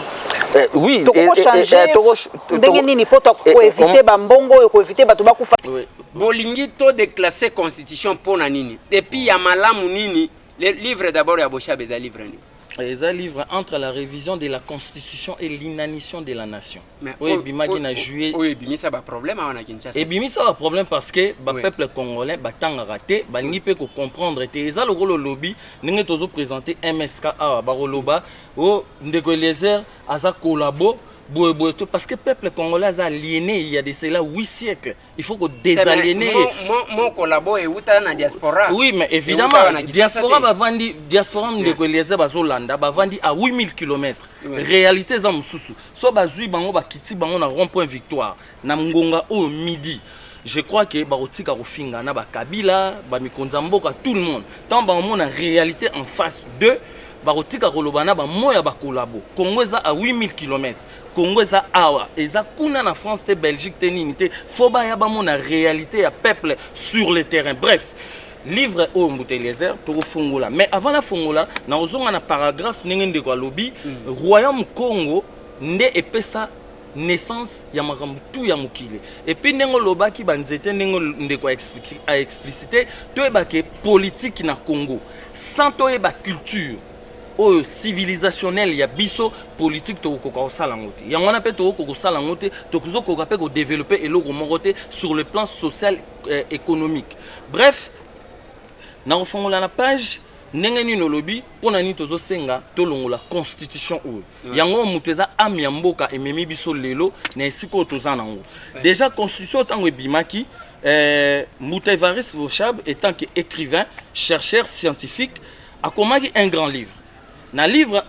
Speaker 7: Oui,
Speaker 11: et changer ndenge nini poto ko éviter ba mbongo ko éviter ba to ba kufa.
Speaker 12: Bolingi to déclasser constitution pona nini. Et puis ya malamu nini le livre d'abord ya Bosha beza livre ni.
Speaker 7: Les livres entre la révision de la Constitution et l'inanition de la nation. Oui, Bimagi n'a joué.
Speaker 12: Oui, Bimisa a problème à Kinshasa.
Speaker 7: Et Bimisa a problème parce que le peuple congolais a raté, il peut comprendre. Et ça, le lobby, nous avons présenté MSK à Baroloba, où les airs à collabo. Parce que le peuple congolais a aliéné il y a de cela 8 siècles. Il faut qu'on désaliéner.
Speaker 12: Mon collabo est où dans la diaspora?
Speaker 7: Oui, mais évidemment, la diaspora va vendre à 8000 km. Réalité, c'est que so bazui bango ba kiti bango na rond-point Victoire, na Ngonga au midi. Je crois que barotika rofinga na ba Kabila, ba Mikonzamboka, tout le monde. Tant ba on a réalité en face d'eux. Barotika kolobana ba moya ba kolabo. Congo za à 8000 km. Congo za awa. Eza kuna na France te Belgique te ninité. Faut ba ya ba mona réalité ya peuple sur le terrain. Bref, livre au Mouteliezer to fongola. Mais avant la fongola, na ozonga na paragraphe ngende kwa lobby, Royaume Congo nde epesa naissance ya makambo tout ya mokile. Et puis ndengo lobaki banzete ndengo ndeko a explicité to ebake politique na Congo. Sans to eba culture civilisationnel ya biso politique to ko sala ngote ya ngona pe to ko sala ngote to ko pe ko développer eloko mongote sur le plan social économique. Bref, na refongola na page ndenge ni no lobby pona ni tozo senga to longola constitution o yango muteza ami ya mboka ememi biso lelo na esiko tozana ngo. Déjà constitution tango ebimaki Moutevaris Voshab étant écrivain, chercheur scientifique a commandé un grand livre. Dans le livre,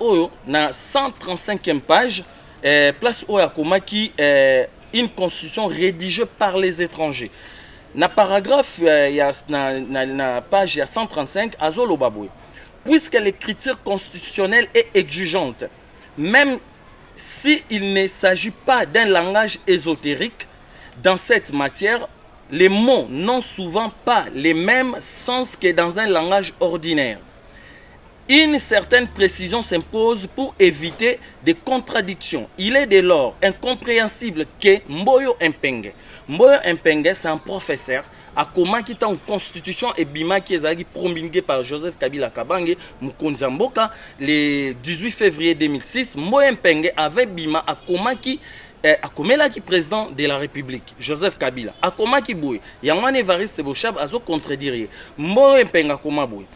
Speaker 7: na 135e page, place où il y a une constitution rédigée par les étrangers. Dans le paragraphe, na page 135, Azolo Baboué. Puisque l'écriture constitutionnelle est exigeante, même s'il ne s'agit pas d'un langage ésotérique, dans cette matière, les mots n'ont souvent pas les mêmes sens que dans un langage ordinaire. Une certaine précision s'impose pour éviter des contradictions. Il est dès lors incompréhensible que Mboyo Mpenge, c'est un professeur, à comment qui est en constitution et bima qui est promulgué par Joseph Kabila Kabange Mukonzamboka le 18 février 2006. Mboyo Mpenge avait bima à comment qui est président de la République, Joseph Kabila. À comment qui bouille, Yamane Evariste Boshab a contredire. Mboyo Mpenge à comment bouille.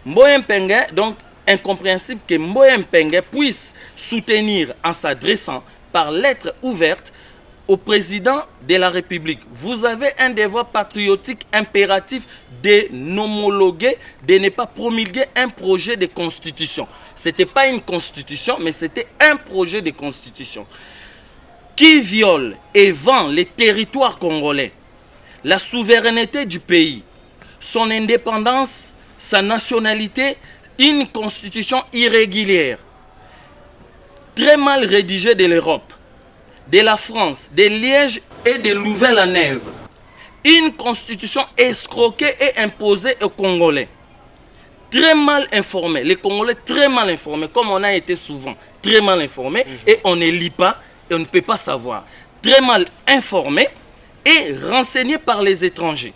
Speaker 7: Mboyo Mpenge, donc incompréhensible que Mboyo Mpenge puisse soutenir en s'adressant par lettre ouverte au président de la République. Vous avez un devoir patriotique impératif de n'homologuer, de ne pas promulguer un projet de constitution. Ce n'était pas une constitution, mais c'était un projet de constitution qui viole et vend les territoires congolais, la souveraineté du pays, son indépendance, sa nationalité, une constitution irrégulière, très mal rédigée de l'Europe, de la France, de Liège et de Louvain-la-Neuve. Une constitution escroquée et imposée aux Congolais. Très mal informés, les Congolais très mal informés, comme on a été souvent très mal informés, et on ne lit pas et on ne peut pas savoir. Très mal informés et renseignés par les étrangers.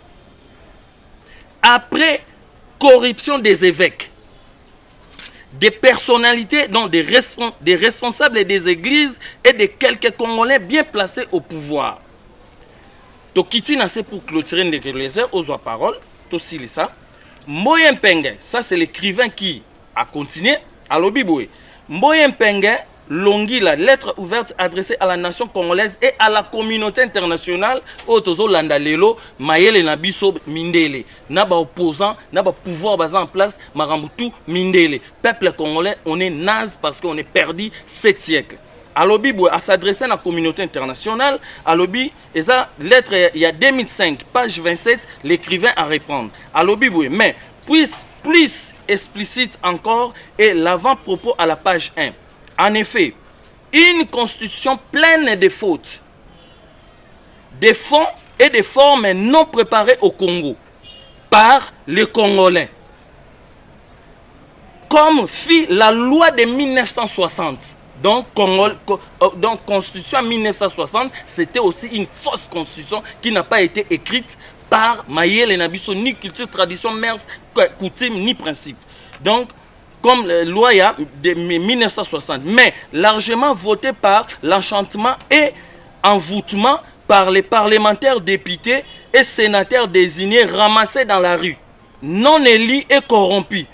Speaker 7: Après corruption des évêques, des personnalités, donc des responsables des églises et de quelques Congolais bien placés au pouvoir. Tokiti n'a c'est pour clôturer les heures aux paroles, Tosilisa. Mboyo Mpenge, ça c'est l'écrivain qui a continué à l'obiboué. Mboyo Mpenge, Longila, lettre ouverte adressée à la nation congolaise et à la communauté internationale. Otozo Landalelo, Mayele Nabiso Mindele. Naba opposant, naba pouvoir basé en place, Maramutu Mindele. Peuple congolais, on est naze parce qu'on est perdu 7 siècles. Alobi, à s'adresser à la communauté internationale, Alobi, et ça, lettre, il y a 2005, page 27, l'écrivain à répondre. Alobi, mais, plus explicite encore, est l'avant-propos à la page 1. En effet, une constitution pleine de fautes, des fonds et des formes non préparées au Congo par les Congolais, comme fit la loi de 1960. Donc, constitution 1960, c'était aussi une fausse constitution qui n'a pas été écrite par Mayele Nabiso, ni culture, tradition, mœurs, coutume, ni principe. Donc, comme la loi de 1960, mais largement votée par l'enchantement et envoûtement par les parlementaires députés et sénateurs désignés ramassés dans la rue, non élus et corrompus,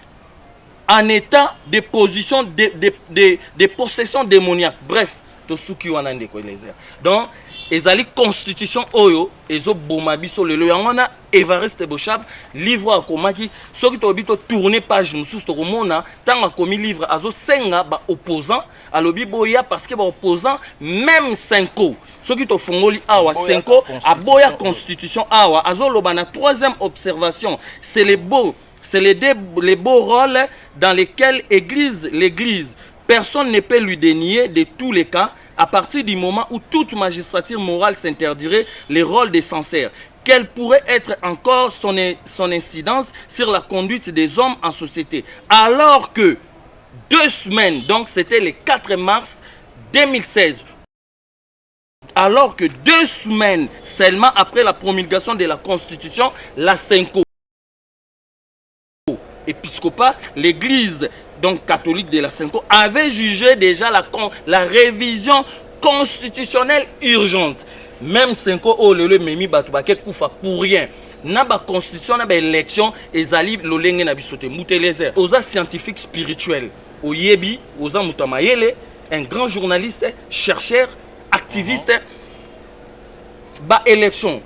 Speaker 7: en état de position de possession démoniaque. Bref, tout ce qui est les airs. Donc, ezali constitution oyo ezo bomabiso lelo yangona Evariste Bochab livre akomaki soki to bito tourner page mususu to komona tanga komi livre azo senga ba opposant alobi boya parce que ba opposant même 5 soki to fongoli awa 5 aboya constitution awa azo loba na troisième observation c'est les beaux rôles dans lesquels l'église personne ne peut lui dénier de tous les cas. À partir du moment où toute magistrature morale s'interdirait les rôles des censeurs, quelle pourrait être encore son incidence sur la conduite des hommes en société? Alors que 2 semaines, donc c'était le 4 mars 2016, alors que 2 semaines seulement après la promulgation de la Constitution, la Senko, épiscopat, l'église donc catholique de la Senko avait jugé déjà la révision constitutionnelle urgente. Même Senko le memi batubake koufa pour rien. Naba constitution naba élection ezali lolenge na bisote mutelezer. Oza scientifique spirituel. Oyebi oza mutamayele, un grand journaliste, chercheur, activiste. Ba élection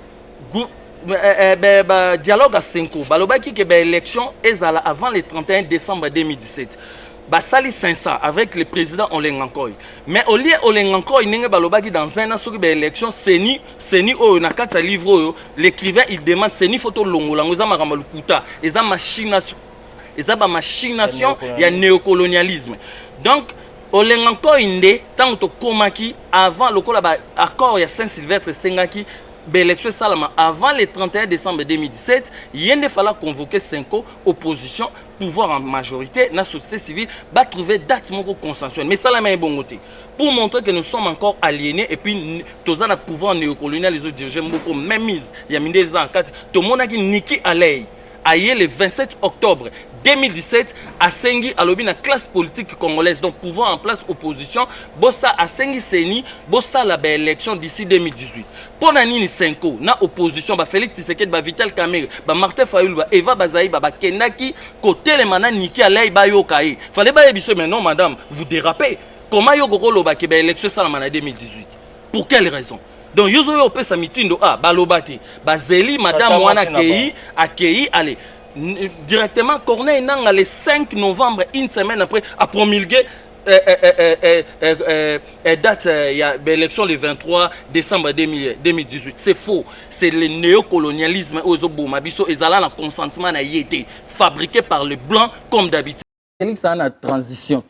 Speaker 7: dialogue à 5 ans. Balobaki que l'élection est avant le 31 décembre 2017. Basali 500 avec le président Olengankoy. Mais au lieu Olengankoy n'enge balobaki dans un an sur l'élection seni o na kata livre l'écrivain il demande seni photo longo lango za makamalukuta eza machination il y a néocolonialisme. Donc Olengankoy nde tant to komaki avant le accord ya Saint-Sylvestre Sengaki l'élection Salama avant le 31 décembre 2017, il ne fallait convoquer 5 opposition, pouvoir en majorité, la société civile, va trouver date consensuelle. Mais Salama est bon côté. Pour montrer que nous sommes encore aliénés et puis tous les pouvoirs néocolonial, les autres dirigeants, même mise, il y a mis des ans, tout le monde a dit Niki Alei, ailleurs le 27 octobre 2017, à Sengi, à l'objet de la classe politique congolaise, donc pouvoir en place opposition, bossa à Sengi Seni, bossa la belle élection d'ici 2018. Pour Nanini 5 na opposition, ba Félix Tshisekedi, ba Vital Kamerhe, ba Martin Fayulu, ba Eva Bazaï, ba Kendaki, côté les manas Niki Alei, ba Yokaï. Fallait pas y mais non, madame, vous dérapez. Comment Yoko Loba qui ba élection en 2018? Pour quelle raison? Donc, yozo yo pe sa mitindo balobati, ba Zeli, madame Wana Akei, allez. Directement, Corneille Nanga le 5 novembre, une semaine après, a promulgué date, il y a l'élection le 23 décembre 2018. C'est faux. C'est le néocolonialisme aux Obomabiso et Zala, le consentement n'a été fabriqué par les Blancs comme d'habitude.
Speaker 13: Félix a une transition.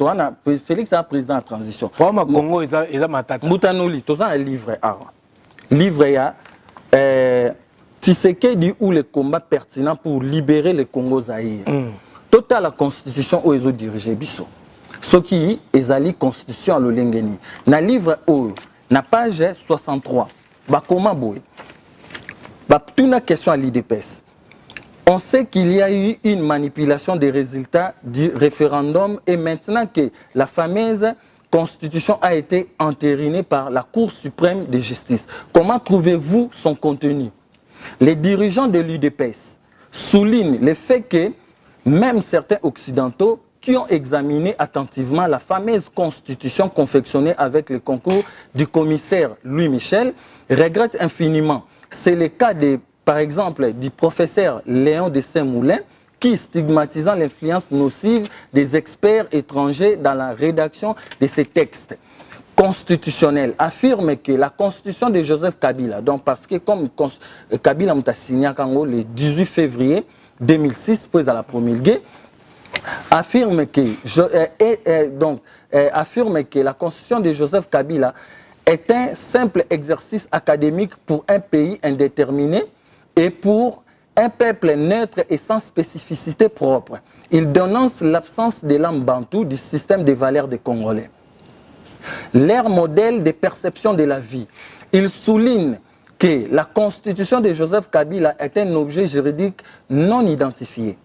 Speaker 13: Félix a un président en transition.
Speaker 3: Congo, il a ma tata.
Speaker 13: Moutanouli, tu as un livre. Livre, il y a. Tshisekedi ou les combats pertinents pour libérer le Congo Zaïre. Total la constitution où ils ont dirigé biso. Ce qui est la constitution à l'Olengeni. Na livre où na page 63. Ba comment boy. Ba toute la question à l'IDPS. On sait qu'il y a eu une manipulation des résultats du référendum et maintenant que la fameuse constitution a été entérinée par la Cour suprême de justice. Comment trouvez-vous son contenu? Les dirigeants de l'UDPS soulignent le fait que même certains occidentaux qui ont examiné attentivement la fameuse constitution confectionnée avec le concours du commissaire Louis Michel regrettent infiniment. C'est le cas, par exemple, du professeur Léon de Saint-Moulin, qui, stigmatisant l'influence nocive des experts étrangers dans la rédaction de ces textes constitutionnels, affirme que la constitution de Joseph Kabila, donc parce que comme Kabila a signé le 18 février 2006, puis à la promulguée, affirme que la constitution de Joseph Kabila est un simple exercice académique pour un pays indéterminé et pour un peuple neutre et sans spécificité propre. Il dénonce l'absence de l'âme bantou du système des valeurs des Congolais. Leur modèle de perception de la vie. Il souligne que la constitution de Joseph Kabila est un objet juridique non identifié.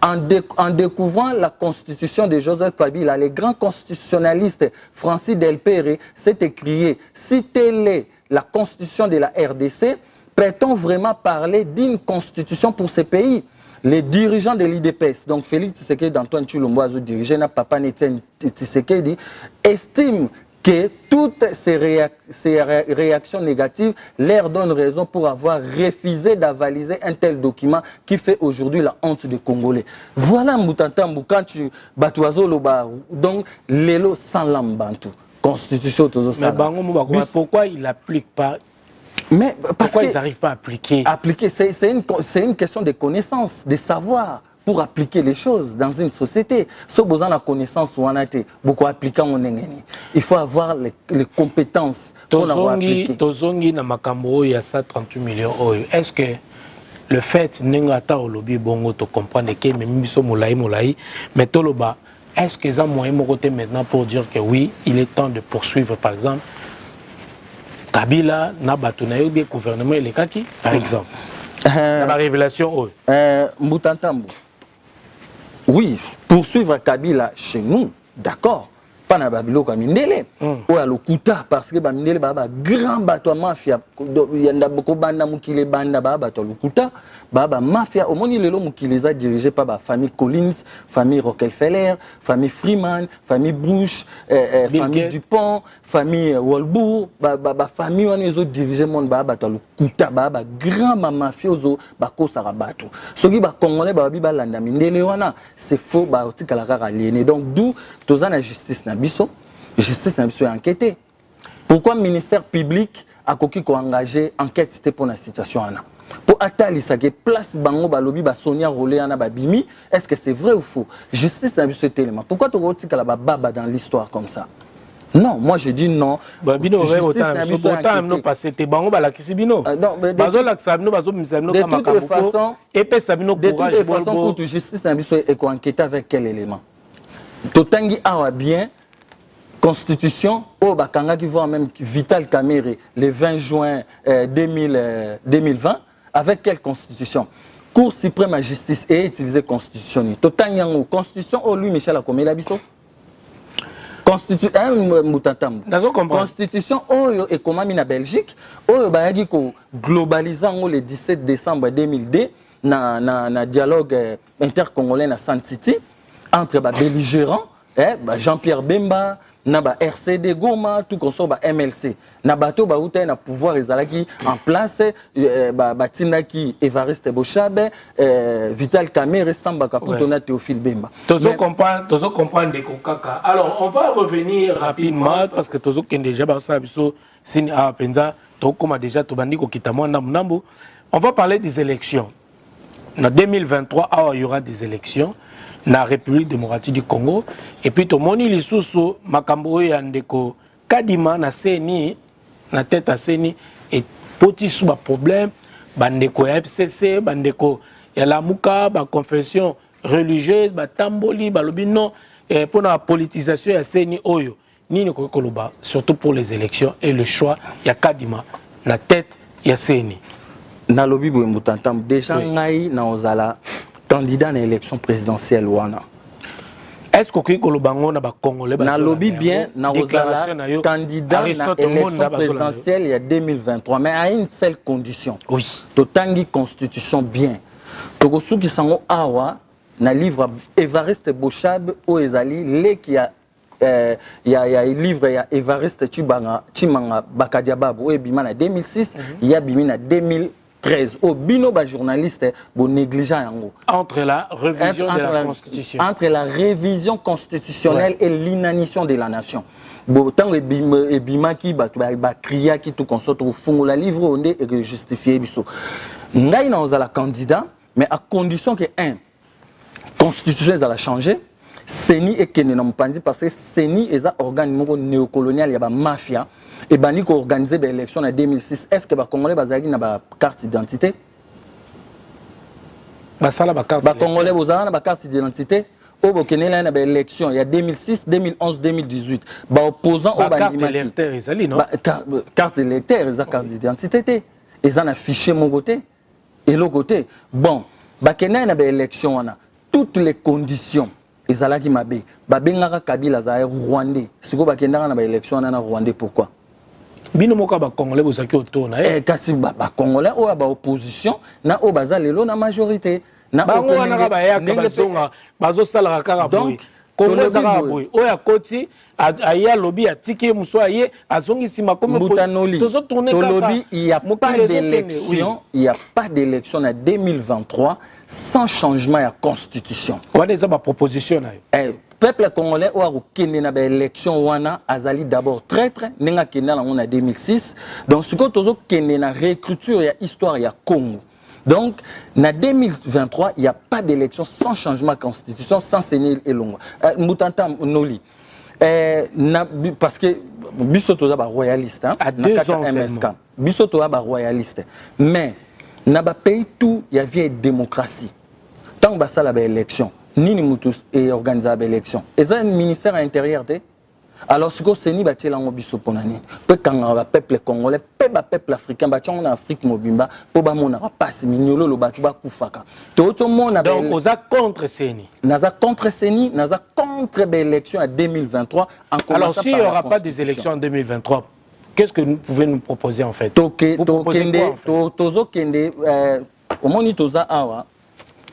Speaker 13: En découvrant la constitution de Joseph Kabila, le grand constitutionnaliste Francis Delpere s'est écrié « Si telle est la constitution de la RDC, peut-on vraiment parler d'une constitution pour ce pays ?» Les dirigeants de l'IDPS, donc Félix Tshisekedi, Antoine Tshilombo, dirigé na Papa Etienne Tshisekedi, estiment que toutes ces réactions négatives leur donnent raison pour avoir refusé d'avaliser un tel document qui fait aujourd'hui la honte des Congolais. Voilà Moutantambu, quand tu batuazo loba, donc l'élo sans l'ambantou. Constitution, tout ça.
Speaker 14: Mais pourquoi il n'applique pas?
Speaker 13: Mais parce
Speaker 14: pourquoi ils n'arrivent pas à appliquer?
Speaker 13: Appliquer, c'est une question de connaissance, de savoir pour appliquer les choses dans une société. Si vous avez la connaissance, beaucoup appliquer il faut avoir les compétences pour appliquer.
Speaker 14: Tozongi na makambo ya 138 millions. Est-ce que le fait n'engata au lobby bongo to comprendre que même biso molai mais toloba, est-ce que ça moyen côté maintenant pour dire que oui, il est temps de poursuivre par exemple Kabila na batunayo des gouvernements et les kaki par exemple. La révélation
Speaker 13: Moutantambu. Oui, poursuivre Kabila chez nous, d'accord. Pas na babilo comme Mindele. Ou à l'Okuta parce que Mindele baba grand bateau mafia. Yanda boko banda mukile banda baba bateau l'Okuta. Baba mafia. Au moins il est là mukile za dirigé par la famille Collins, famille Rockefeller, famille Freeman, famille Bush, famille Dupont, famille Walbourg. Baba famille on est dirigé mon baba bateau l'Okuta. Baba grand mafia ozo bako sarabato. Ce qui ba Congolais baba biba landa Mindele wana c'est faux ba otika la rara aliéné. Donc d'où toza la justice na biso, justice na biso est enquêtée. Pourquoi le ministère public a engagé enquête c'était pour la situation ana? Pour attali ça que place bango balobi ba Sonia Rolé ana ba bimi, est-ce que c'est vrai ou faux? Justice na biso est élément. Pourquoi tu otika la baba dans l'histoire comme ça? Non, moi je dis non.
Speaker 14: Bino de
Speaker 13: toute façon, pour justice na biso est enquêté avec quel élément? Totangi awa bien constitution au bakanga qui voit même Vital Kamerhe le 20 juin 2020 avec quelle constitution? Cour suprême à justice et utilisé constitution. Totangi en constitution au lui Michel a commis la biso. Constitution et comment na Belgique bayaki ko globalisant le 17 décembre 2002 na dialogue intercongolais na Saint-Titi entre les belligérants, Jean-Pierre Bemba, RCD Goma, tout comme ça, MLC. Nabato Baouta na pouvoir ezalaki en place, Batinaki Evariste Bochabe, Vital Kamerhe, Samba Kaputona, Théophile Bemba.
Speaker 14: Tozo comprendre des kokaka. Alors, on va revenir rapidement parce que Tozo Kendeja Basabiso, Sini Apenza, Tokoma déjà Tobandi Kokitamo Namnambu. On va parler des élections. En 2023, il y aura des élections. Na République démocratique du Congo et puis tout moni lisusu makambo ya ndeko kadima na seni na tête à seni et petit sous problème bandeko ya FCC bandeko ya lamuka ba confession religieuse ba tamboli ba lobi non pour la politisation ya seni oyo nini ko koloba surtout pour les élections et le choix ya kadima na tête ya seni
Speaker 13: na lobi bo mutantam déjà ngai na ozala candidat à l'élection présidentielle wana.
Speaker 14: Est-ce que Kolobango na ba Congolais
Speaker 13: na lobby bien na ozala candidat à l'élection présidentielle il y a 2023 mais à une seule condition.
Speaker 14: Oui.
Speaker 13: Totangi constitution bien. Tokosuki sango awa na livre Evariste Bochab o ezali le qui a livre ya Evariste Chimanga Bakadiababo e bima na 2006 il y a bima na 2013 au bino ba journaliste bo négligent yango
Speaker 14: entre la révision de la constitution
Speaker 13: entre la révision constitutionnelle et l'inanition de la nation. Bon, tant que bima qui ba cria qui tout consort au fond la livre on est justifié biso. Ngai na ozala candidat mais à condition que constitution elle a changé. Seni et Kene na Mpandi parce que Seni est un organe néocolonial, il y a la mafia et bani ko organisé des élections en 2006. Est-ce que les Congolais bazali na ba carte d'identité?
Speaker 14: Ba sala ba carte.
Speaker 13: Ba Congolais bazali na ba carte d'identité. Au Burkina na ba élection il y a 2006, 2011, 2018. Ba opposant au
Speaker 14: carte d'électeur ezali non?
Speaker 13: Carte d'électeur, eza carte d'identité. Ils en affiché mon côté et l'autre côté. Bon, ba Kenya na ba élection on a toutes les conditions. Ezalaki mabe babengaka Kabila za Rwandais siko bakendaka na ba élection na Rwandais pourquoi
Speaker 14: bino moka ba Congolais bozaki autour na
Speaker 13: kasi ba Congolais o ba opposition na o baza lelo na majorité na
Speaker 14: bango wana ba yaka bazonga bazosala kaka boy Congo za boy o ya koti aya lobby atiki muso aye azongisi makomo
Speaker 13: tozo tourner lobby il y a pas d'élection il y a pas d'élection en 2023 sans changement de constitution.
Speaker 14: Quelle est ma proposition?
Speaker 13: Le peuple congolais a eu une élection azali d'abord traître, nenga kena en 2006. Donc ce que tozo kena réécriture et histoire ya Congo. Donc en 2023 il n'y a pas d'élection sans changement de constitution, sans Sénil et Longo. Moutanta Noli. Parce que bisoto ba royaliste
Speaker 14: à 2 ans
Speaker 13: MSK. Bisoto ba royaliste. Mais na ba pays tout il y avait démocratie tant ba sala ba élection ni mutus et organiser ba élection et ça un ministère intérieur de alors ce que seni ba tielango biso ponani pe kanga ba peuple congolais pe ba peuple africain ba tchon na Afrique mobimba po ba mona ba passe mignolo lo ba ba kufaka to to mona
Speaker 14: donc oza contre seni
Speaker 13: naza contre seni naza contre ba élection en 2023 en commençant
Speaker 14: alors s'il n'y aura pas des élections en 2023 qu'est-ce que vous pouvez nous proposer en fait?
Speaker 13: Au moment où toza awa,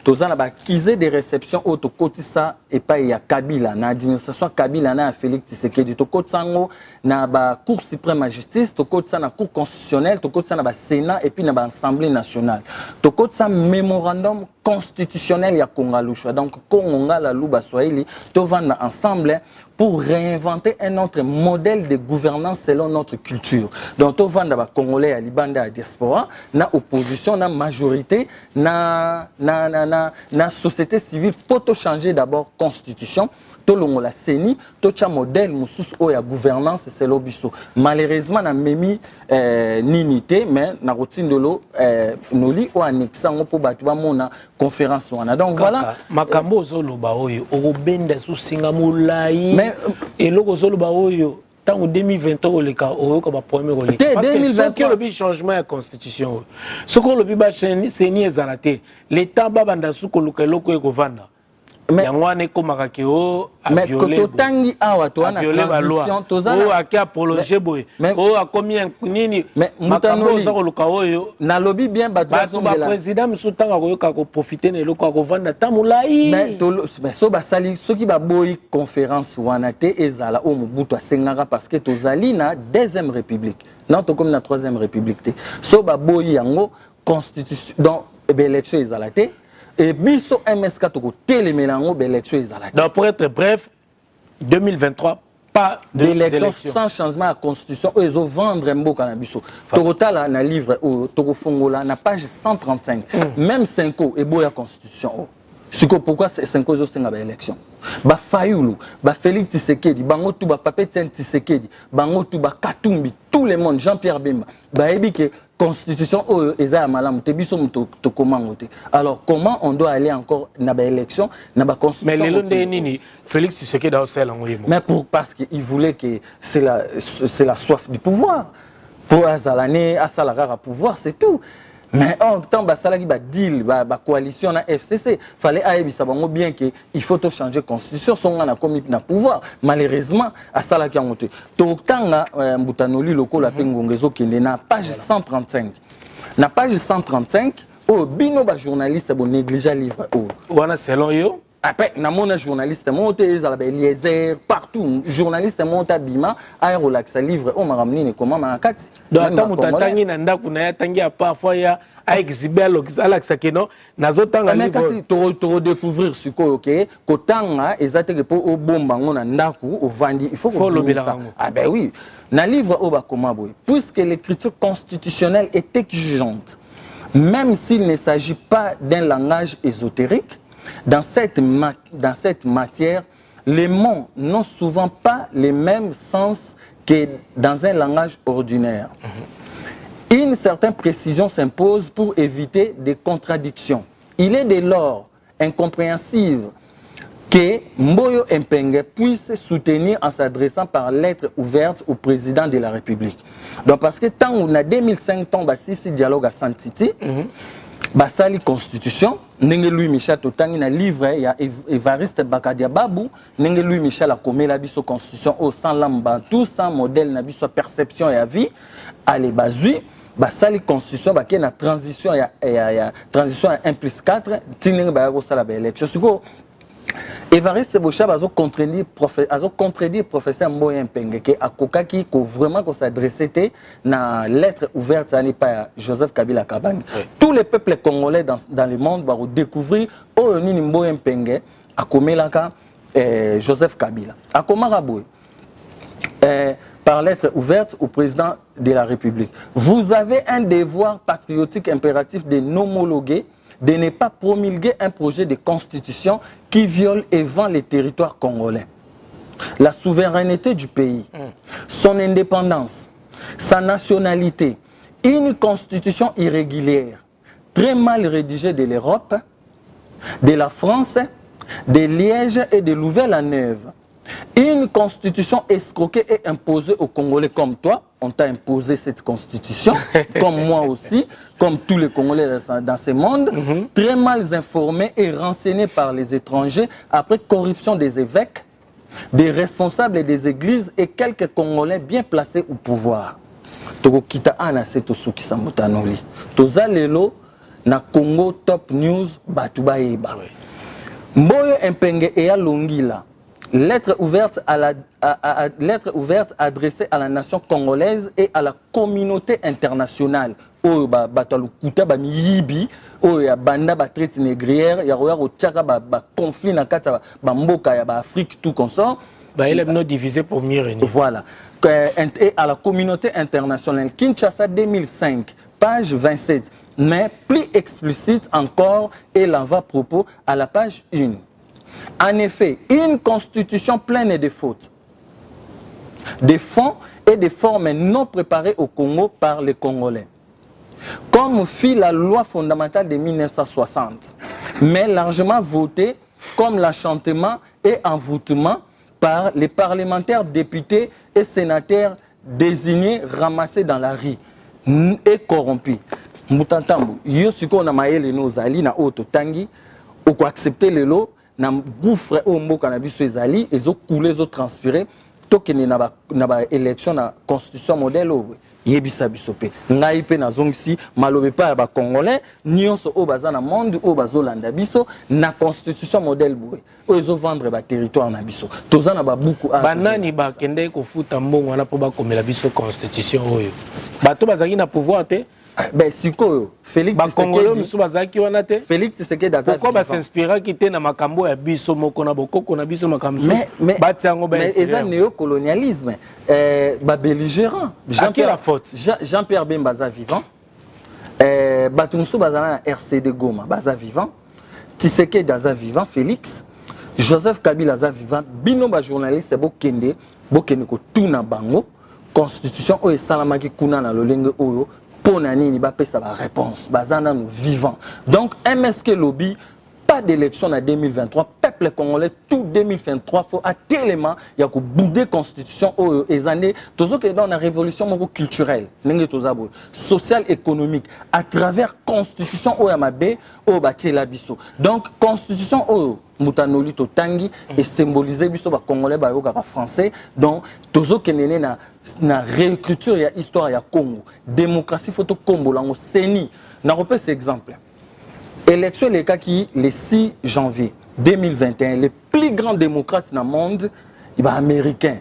Speaker 13: toza na ba kizé de réception au to kotisa et pas ya Kabila na administration Kabila na Félix Tshisekedi to kotsango na ba Cour suprême de justice to kotsa na Cour constitutionnelle to kotsa na ba Sénat et puis na ba Assemblée nationale to kotsa mémorandum constitutionnel ya Kongalushwa donc Kongonga la luba Swahili to vanda ensemble pour réinventer un autre modèle de gouvernance selon notre culture. Donc, tout le monde Congolais à Libanda à diaspora, na opposition, na majorité, na société civile pour changer d'abord constitution. Tout le monde la CENI, tout le modèle moussous ou ya gouvernance c'est l'obiso. Malheureusement, na memi n'unité, mais na routine de l'eau noli ou annexant pour batuba mona conférence wana. Donc voilà.
Speaker 14: Makambo zolo ba oyo, obenda sous singamulai. Et logo zolo ba oyo. Tant en 2023 le cas au comme premier rôle. Parce que ce qui le changement de constitution. Ce qu'on le bi ba c'est ni ezalate. L'état ba banda sous ko loko e kovanda. Mais
Speaker 13: totangi awa to na transition tozana
Speaker 14: aki apologer boy o a combien nini
Speaker 13: mais
Speaker 14: mutanoli
Speaker 13: na lobby bien bato
Speaker 14: ba président musutanga koyoka ko profiter na loko ko vanda tamulai
Speaker 13: mais so basali soki ba boy conférence wana te ezala o Mobutu asengaka parce que tozali na deuxième république non to comme na troisième république te so ba boy yango constitution donc élection ezala te. Et biso MSK toko télémélango l'élection ezala.
Speaker 14: Donc pour être bref, 2023 pas
Speaker 13: d'élection sans changement à la constitution. Ils ont vendre mboka na biso. Tokotala na livre ou toko fongola na page 135. Même 5 ans et boya constitution. Pourquoi 5 ans c'est une élection? Ba Fayulu, ba Félix Tshisekedi, bango tout ba Papé Tshisekedi, bango tout ba Katumbi, tout le monde Jean-Pierre Bemba. Ba ebi que constitution eza malamu te biso to komangote. Alors comment on doit aller encore na ba élection na ba constitution?
Speaker 14: Mais le londé nini Félix Tshisekedi a sel en
Speaker 13: mais parce qu'il voulait que c'est la soif du pouvoir. Pour azalane asalara pouvoir, c'est tout. Mais en tant que ba deal ba coalition na FCC fallait aibisa bango bien que il faut to changer constitution son na comme na pouvoir malheureusement asala ki ngote to tanga mbutanoli lokola pengongezo kende na page 135 na page 135 oh bino ba journaliste bon négliger livre oh
Speaker 14: wana selon yo
Speaker 13: après na mona journaliste monté za ba Eliezer partout journaliste monta bima a relaxa livre oh maramni ne comment makati
Speaker 14: donc ata mutatangi na ndaku na ya tangi a parfois ya a exhiber alaxa keno nazotanga
Speaker 13: livre mais kasi to découvrir siko OK kotanga ezate po o bomba ngona ndaku o vandi il faut ça ah ben oui na livre o ba comment boy puisque l'écriture constitutionnelle est exigeante même s'il ne s'agit pas d'un langage ésotérique. Dans cette matière, les mots n'ont souvent pas les mêmes sens que dans un langage ordinaire. Une certaine précision s'impose pour éviter des contradictions. Il est dès lors incompréhensible que Mboyo Mpenge puisse soutenir en s'adressant par lettre ouverte au président de la République. Donc parce que tant on a 2005 ans, si dialogue à Santiti, basali constitution ndenge Louis Michel totangi na livre ya Evariste Bakadia Babu ndenge Louis Michel a commis la biso constitution au sans lamba tout sans modèle na biso perception ya vie ale bazui basali constitution baké na transition ya transition ya 1+4 tinenge ba ko sala ba élection siko Evariste Bocha a contredit professeur Mboya Mpenge qui a vraiment s'adressait na lettre ouverte à Joseph Kabila Kabang. Tous les peuples congolais dans le monde vont découvrir oh ni Mboya Mpenge a commis Joseph Kabila. A comment par lettre ouverte au président de la République. Vous avez un devoir patriotique impératif de n'homologuer, de ne pas promulguer un projet de constitution qui viole et vend les territoires congolais. La souveraineté du pays, son indépendance, sa nationalité, une constitution irrégulière, très mal rédigée de l'Europe, de la France, de Liège et de Louvain-la-Neuve. Une constitution escroquée et imposée aux Congolais comme toi. On t'a imposé cette constitution, comme moi aussi, comme tous les Congolais dans ce monde, très mal informés et renseignés par les étrangers après corruption des évêques, des responsables des églises et quelques Congolais bien placés au pouvoir. Togo kita ana seto suki samutanoli. Toza lelo na Congo Top News batuba eba. Mboyo Mpenge et Longila. Lettre ouverte adressée à la nation congolaise et à la communauté internationale. Oyo batalu kuta ba miyibi, oyo ya banda ba traite négrière, ya roya ko tchaka ba conflit na kata ba mboka ya ba Afrique tout consort.
Speaker 14: Bah il est non divisé pour mieux régner.
Speaker 13: Voilà. Et à la communauté internationale. Kinshasa 2005, page 27. Mais plus explicite encore et l'avant-propos à la page 1. En effet, une constitution pleine de fautes, de fonds et de formes non préparées au Congo par les Congolais. Comme fit la loi fondamentale de 1960, mais largement votée comme l'enchantement et envoûtement par les parlementaires, députés et sénateurs désignés, ramassés dans la rue et corrompus. Moutantambu, yosiko na maele nos ali na auto tangi, ou ko accepter le lot. Na gouffre au mboka na biso ezali ezo couler ezo transpirer tokene na ba élection na constitution modèle o yebisa biso pe ngai pe na zongisi malobe pa ya ba congolais nyonso o baza na monde o bazolanda biso na constitution modèle boy o ezo vendre ba territoire na biso toza na ba buku
Speaker 14: banani ba kende ko futa mbongo wana po ba komela biso constitution oyo bato bazaki na pouvoir te.
Speaker 13: Ben siko Félix
Speaker 14: Tshisekedi
Speaker 13: Félix Tshisekedi
Speaker 14: pourquoi ba s'inspirer quitter na makambo ya biso moko na bokoko na biso makambo
Speaker 13: batiango ben mais eza néocolonialisme ba belligérant Jean-Pierre Bemba za vivant Batumsu bazana RCD Goma baza vivant Tshisekedi za vivant Félix Joseph Kabila za vivant bino ba journaliste bokende ko tuna bango constitution o esalamaki kuna na lolenge oyo Ponanini ba pesa ba réponse bazana nous vivants. Donc MSK lobby pas d'élection en 2023 peuple congolais tout 2023 faut à tellement il y a que bouder constitution aux années toujours que dans la révolution culturelle nenge tozabo social économique à travers constitution au Yamabe au bâti la biso. Donc constitution au Moutanoli Totangi et symboliser biso ba congolais ba yoka français donc toujours que nene na réécriture ya histoire ya Congo démocratie photo Combo lango seni na repère cet exemple Élection les cas qui le 6 janvier 2021, les plus grands démocrates dans le monde, il va américain,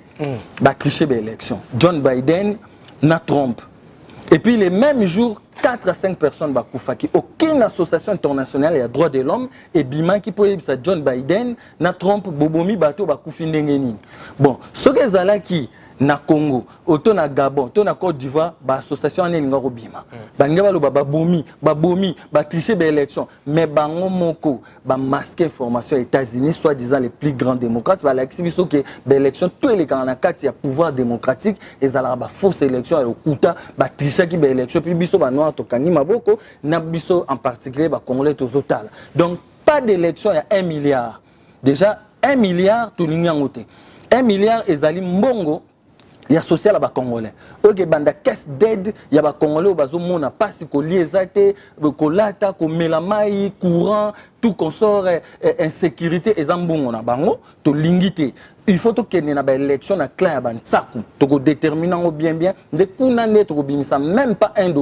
Speaker 13: va tricher l'élection. John Biden, na Trump. Et puis les mêmes jours, 4 à 5 personnes va koufaki. Aucune association internationale et droits de l'homme et bima qui peut dire John Biden, na Trump, bobomi bateau va koufi ndengeni. Bon, ce que zala qui na Congo, auto na Gabon, auto na Côte d'Ivoire, ba association en ngaro bima. Ba ngaba lo ba bomi, ba tricher be élection, mais bango moko ba masquer information États-Unis soi-disant les plus grands démocrates, ba l'exhibition que be élection tous les candidates il y a pouvoir démocratique et ça ba fausse élection et okuta ba tricher qui be élection puis biso ba noir to kani maboko na biso en particulier ba congolais to total. Donc pas d'élection il y a 1 milliard. Déjà 1 milliard tout l'inganoté. 1 milliard ezali mbongo. Il y a social à les Congolais. Ok, banda caisse d'aide, il y a Congolais au bazo mona passe ko liezate, ko lata, ko melamai, courant, tout consort insécurité et zambongo na bango, to lingité. Il faut que n'y ait pas d'élection na clan ban tsaku, to déterminant bien de kuna net to binisa même pas $1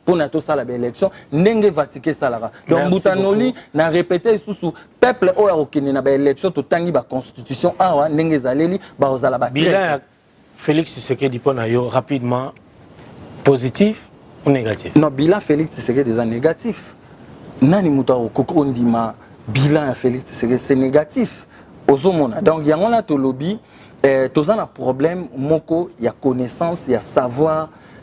Speaker 13: pour na to sala élection, ndenge vatike salara. Donc Boutanoli n'a répété sous peuple o ya okene na ba élection to tangi ba constitution awa ndenge zaleli ba ozala ba traite.
Speaker 14: Félix Tshisekedi rapidement, positif ou négatif?
Speaker 13: Non, bilan Félix Tshisekedi déjà négatif. Nani Moutaro Kokondima, bilan Félix Tshisekedi c'est négatif. Ozomona. Donc il y a un lobby, tous un problème, moko, il y a connaissance, il y a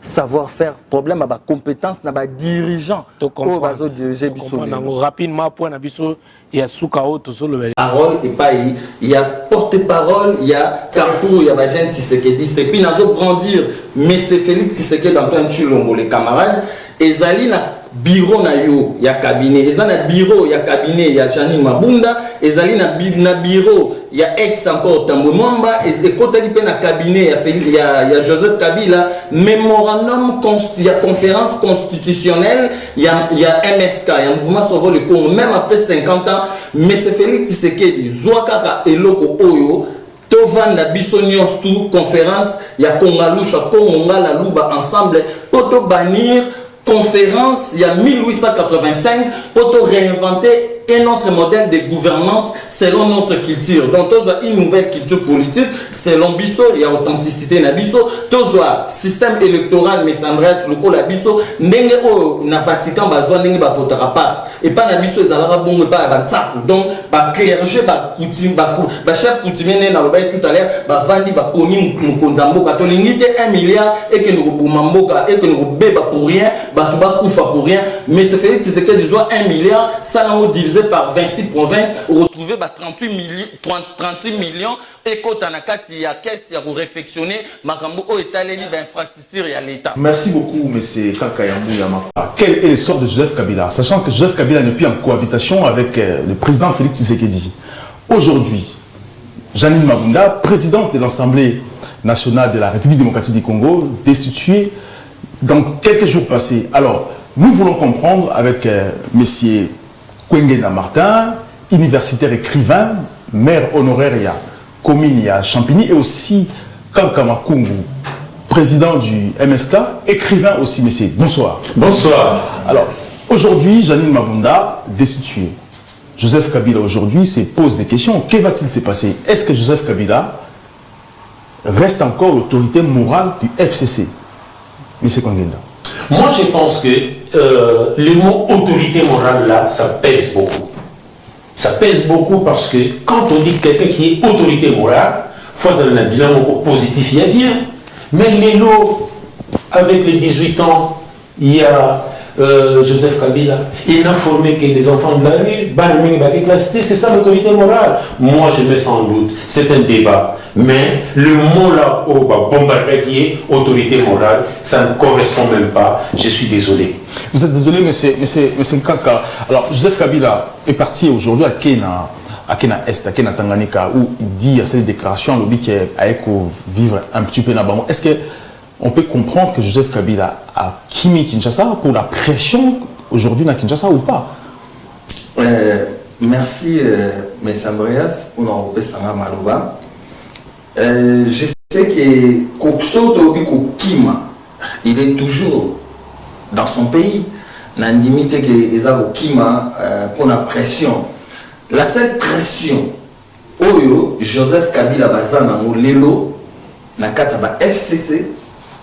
Speaker 13: savoir-faire, problème à compétence, na ba dirigeant.
Speaker 14: Rapidement, point Nabiso, il y a Soukao, tout ça le
Speaker 7: parole et pas il y a porte-parole, il y a Carrefour, il y a Bajen Tshisekedi. Et puis nous allons grandir, mais c'est Félix Tshisekedi dans plein de chulombo, les camarades. Et Zali na bureau na yo, il y a cabinet. Et na bureau, il y a cabinet, il y a Janine Mabunda. Et Zali na bureau, il y a ex encore Tambo Mwamba. Et côté du na cabinet, il y a Joseph Kabila. Mémorandum, il y a conférence constitutionnelle, il y a MSK, il y a mouvement Sauver le Congo, même après 50 ans. Mais c'est Félix Tshisekedi, Zouakaka et Loko Oyo. Tovan la Bissonios tout conférence, il y a Kongalusha, Kongonga, la Louba ensemble, pour te bannir. Conférence, il y a 1885 pour réinventer un autre modèle de gouvernance selon notre culture. Donc, tous une nouvelle culture politique selon Bisso, il y a authenticité na Bisso, tous système électoral mais s'adresse le coup la Bisso, n'enge au na Vatican besoin n'enge ba votera pas et pas na Bisso ils allaient bon pas ba tsaku. Donc, ba clergé ba coutume ba chef coutumier na loba tout à l'heure ba vandi ba koni mukonzambo katolingite 1 milliard et que nous boumamboka et que nous beba pour rien, ba tuba kufa pour rien, mais c'est fait c'est que disons 1 milliard ça l'a divisé par 26 provinces, retrouver 38 millions et quand on a 4 il y a caisse pour réfectionner makambo au état d'infrastructure et à l'état.
Speaker 15: Merci beaucoup M. Kakayambou Yamapa. Quel est le sort de Joseph Kabila, sachant que Joseph Kabila n'est plus en cohabitation avec le président Félix Tshisekedi. Aujourd'hui, Janine Mabunda, présidente de l'Assemblée nationale de la République démocratique du Congo, destituée dans quelques jours passés. Alors, nous voulons comprendre avec M. Kwengena Martin, universitaire écrivain, maire honoraire à commune à Champigny et aussi Kankama Kungu, président du MSK, écrivain aussi, messieurs. Bonsoir.
Speaker 16: Bonsoir.
Speaker 15: Alors, aujourd'hui, Janine Mabunda, destituée. Joseph Kabila aujourd'hui se pose des questions. Que va-t-il se passer? Est-ce que Joseph Kabila reste encore l'autorité morale du FCC? Monsieur Kwengena.
Speaker 16: Moi, je pense que le mot autorité morale, là, ça pèse beaucoup. Ça pèse beaucoup parce que quand on dit quelqu'un qui est autorité morale, il faut avoir un bilan positif, il y a bien. Mais les lots, avec les 18 ans, il y a Joseph Kabila, il n'a formé que les enfants de la rue, c'est ça l'autorité morale. Moi, je mets ça en doute. C'est un débat. Mais le mot là, au bombardé qui est autorité morale, ça ne correspond même pas. Je suis désolé.
Speaker 15: Vous êtes désolé, monsieur Nkaka. Alors, Joseph Kabila est parti aujourd'hui à Kena Est, à Kena Tanganyika, où il dit à cette déclaration, il dit qu'il a vivre un petit peu là-bas. Est-ce qu'on peut comprendre que Joseph Kabila a quitté Kinshasa pour la pression aujourd'hui dans Kinshasa ou pas?
Speaker 17: Merci, M. Andreas, pour nous représenter Maloba. Je sais que Kokso Tobi Kokima, il est toujours dans son pays. nandimi te ke eza kokima pour la pression. La seule pression oyo Joseph Kabila baza nango lelo na kati ya ba FCC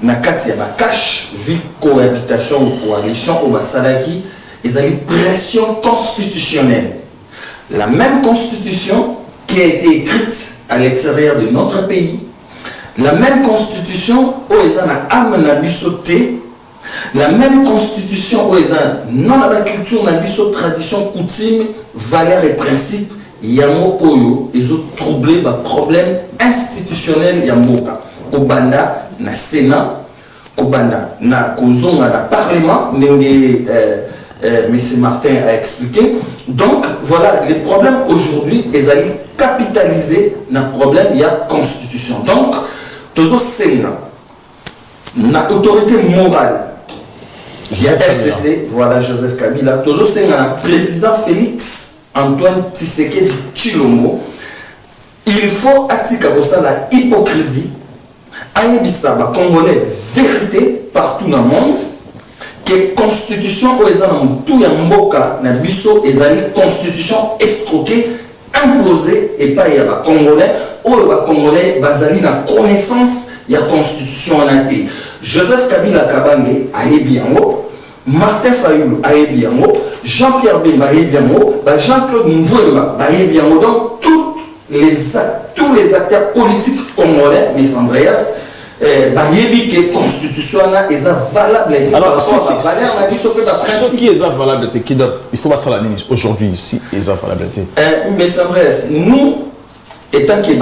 Speaker 17: na kati ya ba cash vie cohabitation ou coalition au basalaki ezali pression constitutionnelle. La même constitution qui a été écrite à l'extérieur de notre pays, la même constitution où ils ont âme na biso te, la même constitution où ils ont non la culture na biso tradition coutume valeurs et principes yango oyo ils ont troublé ba problème institutionnel ya mboka kobanda na Sénat kobanda na kozonga na parlement ndenge M. Martin a expliqué. Donc voilà, les problèmes aujourd'hui, ils allaient capitaliser dans le problème, il y a constitution. Donc, toujours Sénat, la autorité morale, il y a FCC, voilà Joseph Kabila, toujours Sénat, le président Félix Antoine Tshisekedi Tshilombo, il faut attirer la hypocrisie, aïbissa, la Congolais, vérité partout dans le monde. Que constitution où ils ont tout ya mboka na biso ezali constitution escroquée imposée et pas ya ba congolais ou ba congolais bazali na connaissance ya constitution en ate. Joseph Kabila Kabange ayebi yango, Martin Fayulu ayebi yango, Jean-Pierre Bemba ayebi yango, Jean-Claude Mvouemba ayebi yango. Donc tous les acteurs politiques congolais, Miss Andreas, bayebi que constitution là est valable.
Speaker 15: Alors ce qui est valable il faut pas ça la ligne aujourd'hui ici est valable.
Speaker 17: Mais Andreas, nous étant que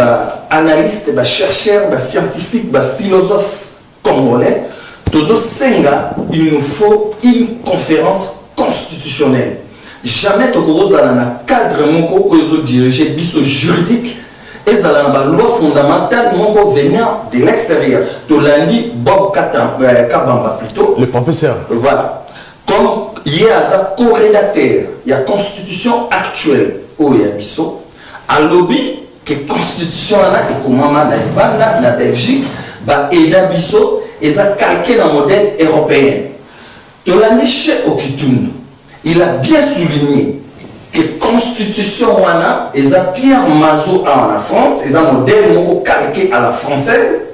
Speaker 17: analystes, chercheurs, scientifiques, philosophes congolais, toujours senga il nous faut une conférence constitutionnelle. Jamais tokoroza na cadre moko ko diriger biso juridique. Et ça la loi fondamentale venant de l'extérieur. Tolandi Bob Kabamba plutôt.
Speaker 15: Le professeur.
Speaker 17: Voilà. Comme il y a un co-rédacteur, il y a la constitution actuelle au Yabiso, à lobby que la constitution est comment na Belgique, et Yabiso, et ça calqué dans le modèle européen. Tolandi chez Okitun, il a bien souligné que la constitution wana et ça Pierre Mazo en France et un modèle calqué à la française.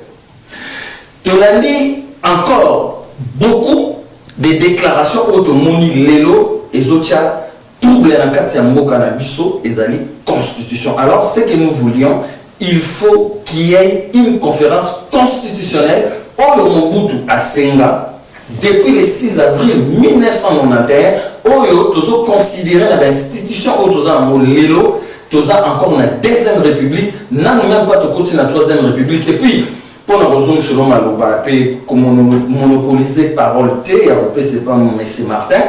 Speaker 17: Tolandi encore beaucoup de déclarations automoni lelo et zotia trouble la katia mboka na biso et zali constitution. Alors ce que nous voulions, il faut qu'il y ait une conférence constitutionnelle au Mobutu à Senga depuis le 6 avril 1991. Oyo tozo considéré l'institution au toza na lelo toza encore na deuxième république na même pas to continuer la troisième république et puis pour la raison selon maloba pe comme monopoliser parole té ya c'est pas M. Martin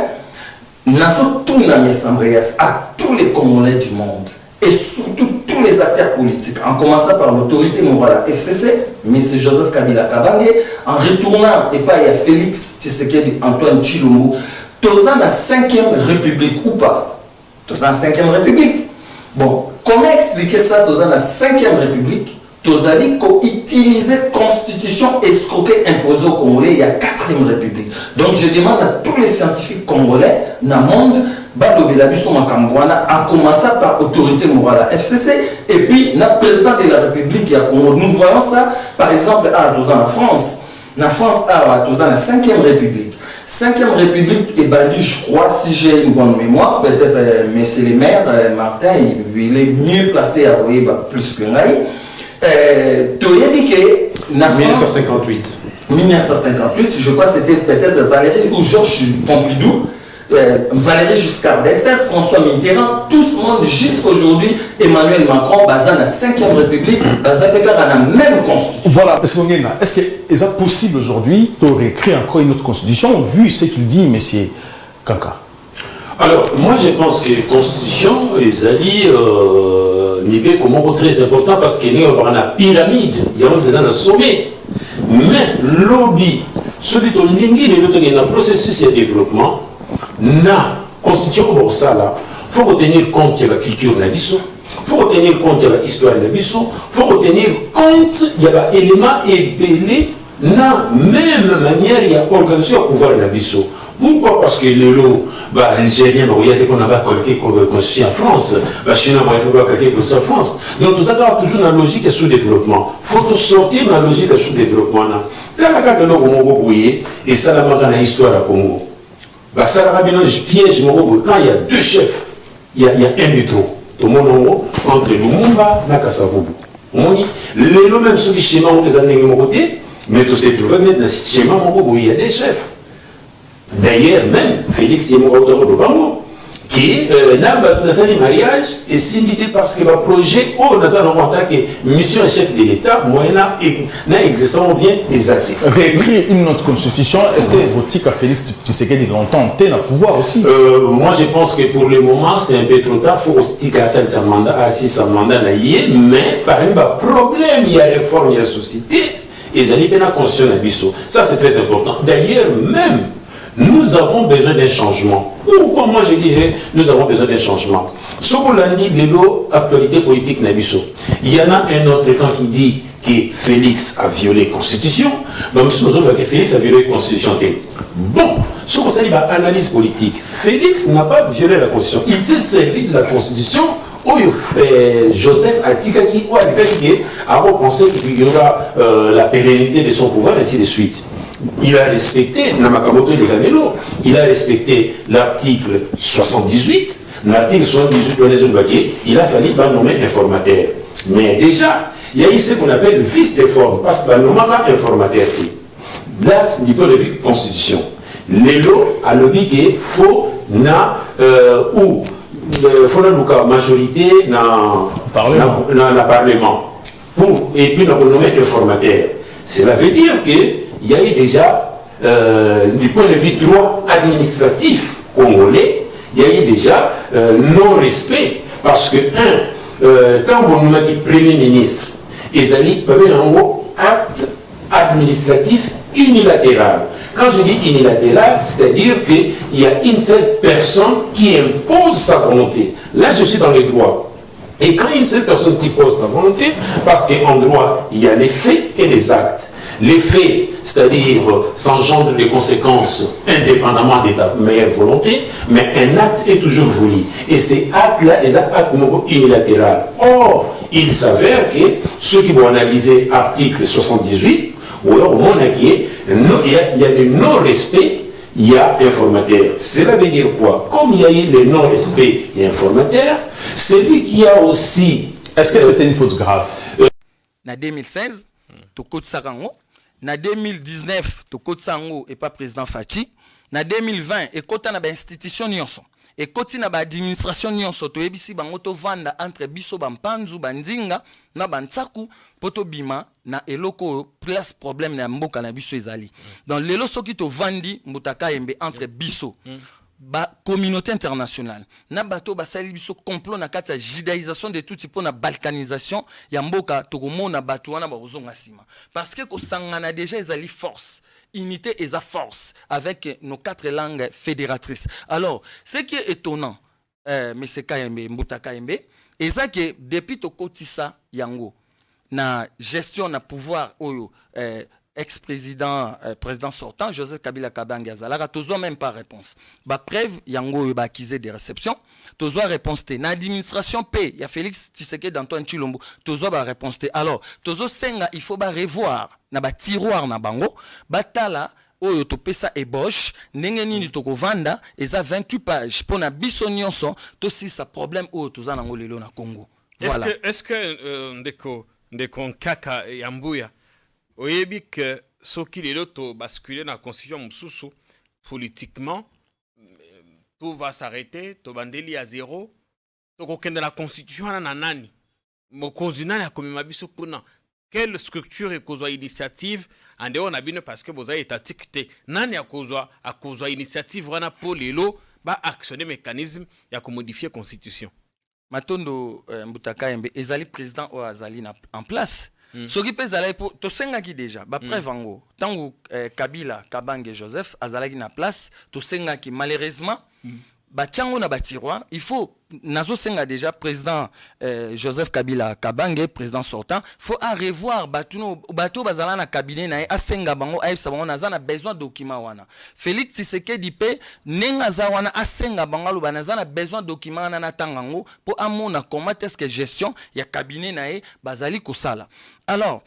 Speaker 17: nazo tout na Miss Andreas à tous les Congolais du monde et surtout tous les acteurs politiques en commençant par l'autorité morale FCC M. Joseph Kabila Kabange en retournant et pas il y a Félix Tshisekedi Antoine Tshilombo. Toza la 5e République ou pas? Toza la 5e République. Bon, comment expliquer ça? Toza la 5e République. Toza dit qu'on utilise la constitution escroquée imposée au Congolais, il y a 4e République. Donc je demande à tous les scientifiques congolais dans le monde, en commençant par autorité morale à FCC et puis le président de la République. Nous voyons ça par exemple à en France. La France a la 5e République. 5e République est bannie, je crois, si j'ai une bonne mémoire, peut-être M. le maire, Martin, il est mieux placé à voyer plus que Naï.
Speaker 15: 1958.
Speaker 17: 1958, je crois que c'était peut-être Valérie ou Georges Pompidou, Valérie Giscard d'Estaing, François Mitterrand, tout ce monde jusqu'aujourd'hui, Emmanuel Macron, basé dans la 5e République, basé dans la même constitution.
Speaker 15: Voilà, est-ce que c'est possible aujourd'hui de réécrire encore une autre constitution, vu ce qu'il dit, M. Kaka?
Speaker 16: Alors, moi je pense que la constitution, les alliés, niveau comment très important parce qu'il y a une pyramide, il y a un sommet. Mais lobby, celui dont il y a un processus de développement, la constitution pour ça là, il faut retenir compte de la culture de la biso, il faut retenir compte de l'histoire de la biso, il faut retenir compte, il y a des éléments ébellés na même manière il y a organisation à pouvoir la biso. Pourquoi? Parce que les lots, Algériens, il y a des qu'on a calqué constitution en France, Chinois, il y a calqué constitution en France. Donc tout ça a toujours une logique de sous-développement. Il faut sortir de la logique de sous-développement. Quand on a brouillé, et ça la marque dans l'histoire à Congo. Ça la piège, quand il y a deux chefs, il y a un du trop. Tout le monde entre Lumumba et Kasavubu. Les lots, même ceux qui schéma ont des années de côté, mais tout s'est trouvé dans le schéma où il y a des chefs. D'ailleurs, même Félix Yemouroutoro de Bango, qui n'a pas de mariage, et s'invité parce que le projet, on a en tant que mission chef de l'État, moyennant existant, vient exacter.
Speaker 15: Réécrire une autre constitution, est-ce que votre à Félix Tshisekedi longtemps le pouvoir aussi?
Speaker 16: Moi, je pense que pour le moment, c'est un peu trop tard. Il faut aussi qu'à sa mandat, mais par exemple, problème, il y a réforme, il y a société, et ils allaient bien la constitution à Bissau. Ça, c'est très important. D'ailleurs, même, nous avons besoin d'un changement. Pourquoi moi je disais nous avons besoin d'un changement? Ce qu'on a dit de l'actualité politique Nabiso. Il y en a un autre camp qui dit que Félix a violé la Constitution. Donc nous avons que Félix a violé la Constitution. Bon, ce qu'on s'est dit, analyse politique. Félix n'a pas violé la Constitution. Il s'est servi de la Constitution. Joseph Atikaki a repensé qu'il y aura la pérennité de son pouvoir, ainsi de suite. Il a respecté, Namakamoto de Ganelo, il a respecté l'article 78. L'article 78, il a fallu nommer informateur. Mais déjà, il y a eu ce qu'on appelle le vice de forme, parce que nous avons informateur. Là, c'est niveau de vue constitution. L'élo a le dit qu'il faut ou la majorité dans le Parlement. Et puis, nous avons nommé informateur. Cela veut dire que il y a eu déjà, du point de vue droit administratif congolais, il y a eu déjà non-respect. Parce que, quand on nous a dit Premier ministre, ils allaient un acte administratif unilatéral. Quand je dis unilatéral, c'est-à-dire qu'il y a une seule personne qui impose sa volonté. Là, je suis dans les droits. Et quand une seule personne qui pose sa volonté, parce qu'en droit, il y a les faits et les actes. Les faits, c'est-à-dire s'engendre des conséquences indépendamment de ta meilleure volonté, mais un acte est toujours voulu. Et ces actes-là, les actes unilatéraux. Or, il s'avère que ceux qui vont analyser l'article 78, ou alors au monde il y a le non-respect, il y a informateur. Cela veut dire quoi? Comme il y a eu le non-respect et informateur, c'est lui qui a aussi...
Speaker 15: Est-ce que c'était une faute grave?
Speaker 13: En 2016, tu coûtes ça. En 2019, tu coûtes ça et pas président Fachi. En 2020, et quand on a une institution nyonso, et quand on a une administration nyonso, tu es ici bangoto vanda entre biso bampanzu bandinga na bantsaku poto bima na eloko place problème na mboka na biso ezali. Dans lelo soki to vandi mutaka embe entre biso. Ba communauté internationale na bato basali biso complot na kati ya judaïsation de tout type na balkanisation ya mboka tokomona bato wana bazonga sima parce que ko sangana déjà ezali force unité et sa force avec nos 4 langues fédératrices. Alors ce qui est étonnant monsieur Kayembe Mbuta Kayembe et ça que depuis to kotisa yango na gestion na pouvoir oyo ex-président, président sortant, Joseph Kabila Kabange Azala, toujours même pas réponse. Ba preuve, yango yoba accusé des réceptions, toujours réponse té. Na administration P, ya Félix Tshisekedi d'Antoine Chilombo, toujours ba réponse té. Alors, toujours senga, il faut ba revoir, na ba tiroir na bango, ba tala, oyo to pesa ébauche, ndenge nini toko vanda, eza 28 pages, pour na biso nyonso, to si sa problème oyo toza nango lelo na Congo. Voilà.
Speaker 9: Est-ce que ndeko kaka yambuya oyebi que ce qui est l'autre basculer dans la constitution mususu politiquement tout va s'arrêter to bandeli à zéro to kokende la constitution na nani mokonzi nani akomema biso kuna quelle structure ekozwa initiative ande on a bino parce que boza étatique te nani akozwa initiative wana pour lelo ba actionner mécanisme ya ko modifier constitution
Speaker 13: Matondo Mbuta Kayembe ezali président o azali en place. Soki pe zalaki pour to sengaki déjà ba preuve ngo tango Kabila Kabange Joseph azalaki na place to sengaki malheureusement ba tiango na ba tiroir il faut
Speaker 7: Nazo Senga déjà président Joseph Kabila Kabange président sortant faut à revoir bateau bazala na cabinet na a Senga bango a sabon na besoin de documents wana Félix Tshisekedi pe nenga za wana a Senga bango lo na besoin de documents na tangango pour amona comment est-ce que gestion ya cabinet na bazali kosala. Alors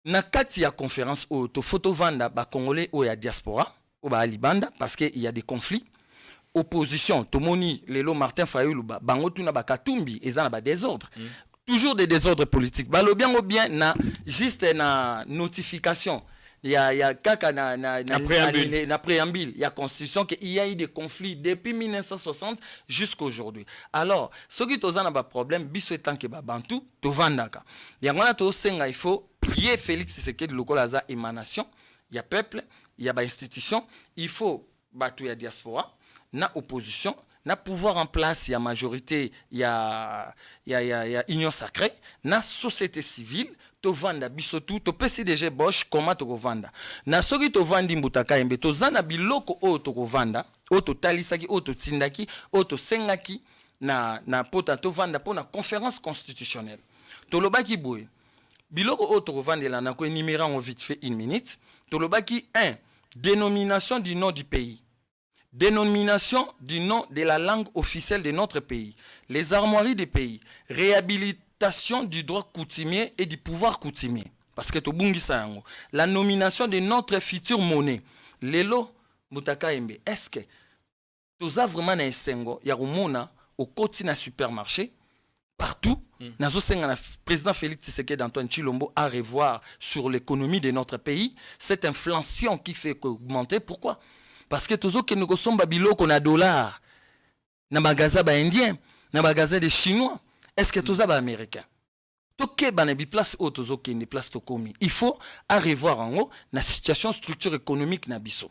Speaker 7: na kati ya conférence au to photo vanda ba congolais ou ya diaspora ou ba libanda parce que il y a des conflits. Opposition, Tomoni, Lelo, Martin Fayulu, Bango Tuna Bakatumbi, et ça, désordre. Toujours des désordres politiques. Bah, le bien ou bien, na, juste na notification. Il y a kaka na préambule. Il y a constitution qu'il y a eu des conflits depuis 1960 jusqu'à aujourd'hui. Alors, ce qui est un problème, biso etant que Bantu, to vandaka. Il y a to senga, il faut, il y a Félix Tshisekedi, le colaza émanation, il y a peuple, il y a institution, il faut, Batu, il y a diaspora. Na opposition, na pouvoir en place, il y a majorité, il y a union sacrée, na société civile, to vanda bisotu, to PCDG Bosch, comment to vanda. Na soki to vandi mbutaka embe, to zana biloko o to vanda, o to talisaki, o to tindaki, o to sengaki, na pota to vanda pour na conférence constitutionnelle. To lobaki boy, biloko o to vanda la na ko énumérer en vite fait une minute. To lobaki 1, dénomination du nom du pays. Dénomination du nom de la langue officielle de notre pays, les armoiries des pays, réhabilitation du droit coutumier et du pouvoir coutumier. Parce que la nomination de notre future monnaie, Lelo Mutaka Embe, est-ce que tu as vraiment un sengo, il y a au quotidien supermarché, partout, le président Félix Tshisekedi d'Antoine Chilombo à revoir sur l'économie de notre pays, cette inflation qui fait augmenter. Pourquoi? Parce que tous que nous sommes babilo qu'on a dollars, na magasin indien, na magasin des chinois, est-ce que tous américains? Toké banabi place au tous que ne place to komi. Il faut à revoir en haut la situation structure économique na biso.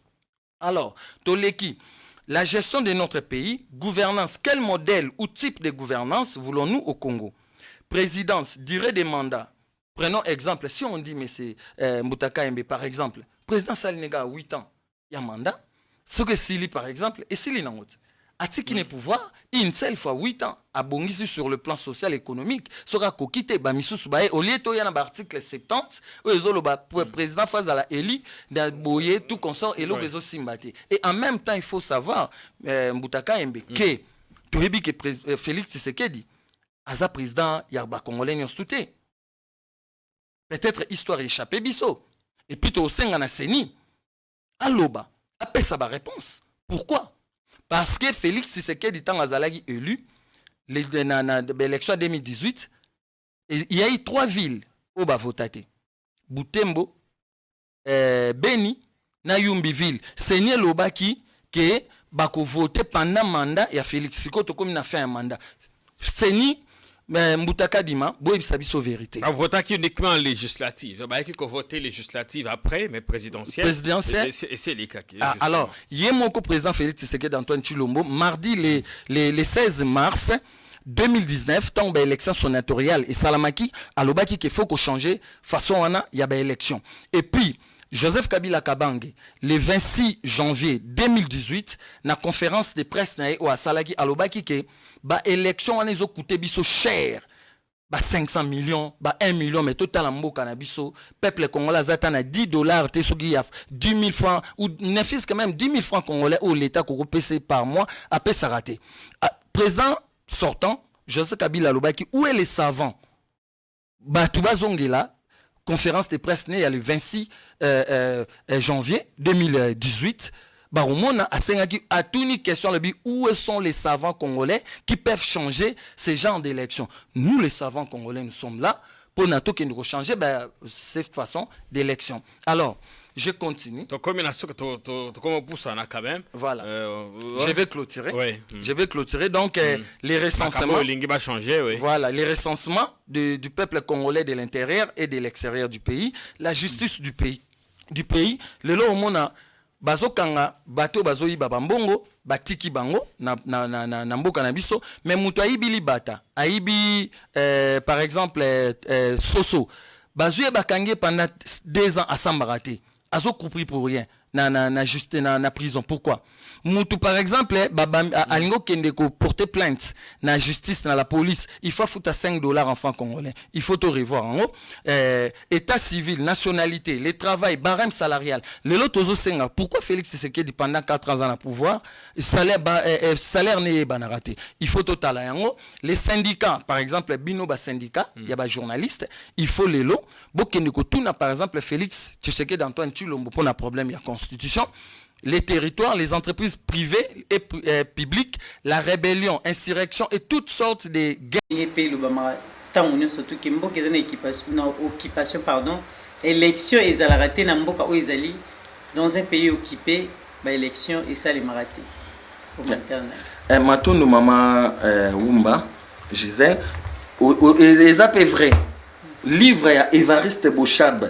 Speaker 7: Alors, toleki, la gestion de notre pays, gouvernance, quel modèle ou type de gouvernance voulons-nous au Congo? Présidence, durée des mandats. Prenons exemple, si on dit mais c'est Mutaka Embe par exemple, président Salinega a 8 ans, il y a mandat. Ce que Sili, par exemple, et Sili Nangot, a-t-il qu'il pouvoir, une seule fois 8 ans, à Bongisi sur le plan social et économique, sera kokite, Bamisou Soubaye, au lieu de l'article 70, où le président face à la Eli, d'Aboye, tout consort, et le réseau Simbati. Et en même temps, il faut savoir, Mboutaka Mbe, que Félix Tshisekedi, Aza président, Yarba Congolais Nyostouté. Peut-être histoire échappée, Bisso. Et puis, au Sengana Seni, Aloba. Après ça, réponse. Pourquoi? Parce que Félix Tshisekedi tant azalagi élu l'élection 2018, il y a eu 3 villes où va voter. Butembo, Beni, na Yumbiville. C'est ni lobaki que bako voter pendant mandat et Félix Tshisekedi comme il a fait un mandat. C'est ni Mboutaka Dima, boy sabiso vérité.
Speaker 18: On vote uniquement législative. Bah qui qu'on voter législative après, mais présidentielle.
Speaker 7: Présidentielle.
Speaker 18: Et c'est les cas.
Speaker 7: Alors, hier mon président Félix Tshisekedi d'Antoine Chilombo, mardi les 16 mars 2019, tant que l'élection sénatoriale et Salamaki, à l'obaki qu'il faut qu'on change façon on il y a élection. Et puis Joseph Kabila Kabange, le 26 janvier 2018, na conférence de presse na ou à Salaki alobaki ke ba élection on a coûté biso cher. Ba 500 millions, ba 1 million mais total mboka na biso, peuple congolais zata na $10 te soki ya 10 000 francs ou ne fils quand même 10 000 francs congolais au l'état qu'on repèse par mois après ça raté. Président sortant Joseph Kabila alobaki où est les savants? Ba tuba zongela conférence de presse née le 26 janvier 2018. Barumona a tout une question où sont les savants congolais qui peuvent changer ce genre d'élection. Nous les savants congolais nous sommes là pour nous changer cette façon d'élection. Alors je continue.
Speaker 18: Donc comme on pousse quand même.
Speaker 7: Voilà. Je vais clôturer.
Speaker 18: Ouais.
Speaker 7: Je vais clôturer. Donc les recensements.
Speaker 18: Va changer, oui.
Speaker 7: Voilà, les recensements du peuple congolais de l'intérieur et de l'extérieur du pays, la justice du pays. Le lo mona bazokanga bato bazoyi babambongo batiki bango na mboka na biso mais muto ayibi libata ayibi par exemple Soso bazuye bakangi pendant 2 ans à Sambarate azo compris pour rien
Speaker 13: na prison. Pourquoi? Moutou par exemple, alingo kende ko porter plainte na justice na la police, il faut foutre $5 en francs congolais. Il faut te revoir en haut. État civil, nationalité, le travail, barème salarial. Le lot tozo senga. Pourquoi Félix Tshisekedi pendant 4 ans à pouvoir, salaire n'est pas raté. Il faut total en haut. Les syndicats, par exemple, bino syndicat, il y a des journalistes, il faut les lots. Bokende ko tuna par exemple Félix Tshisekedi Antoine Tshilombo pour un problème, il y a constitution. Les territoires, les entreprises privées et publiques, la rébellion, insurrection et toutes sortes de guerres.
Speaker 8: Surtout que mboka ezana occupation pardon, élection ezala raté na mboka o ezali dans un pays occupé, ba élection et ça les maraté.
Speaker 7: Matondo mama Wumba Gisèle les appels vrai. Livre ya Évariste Bochab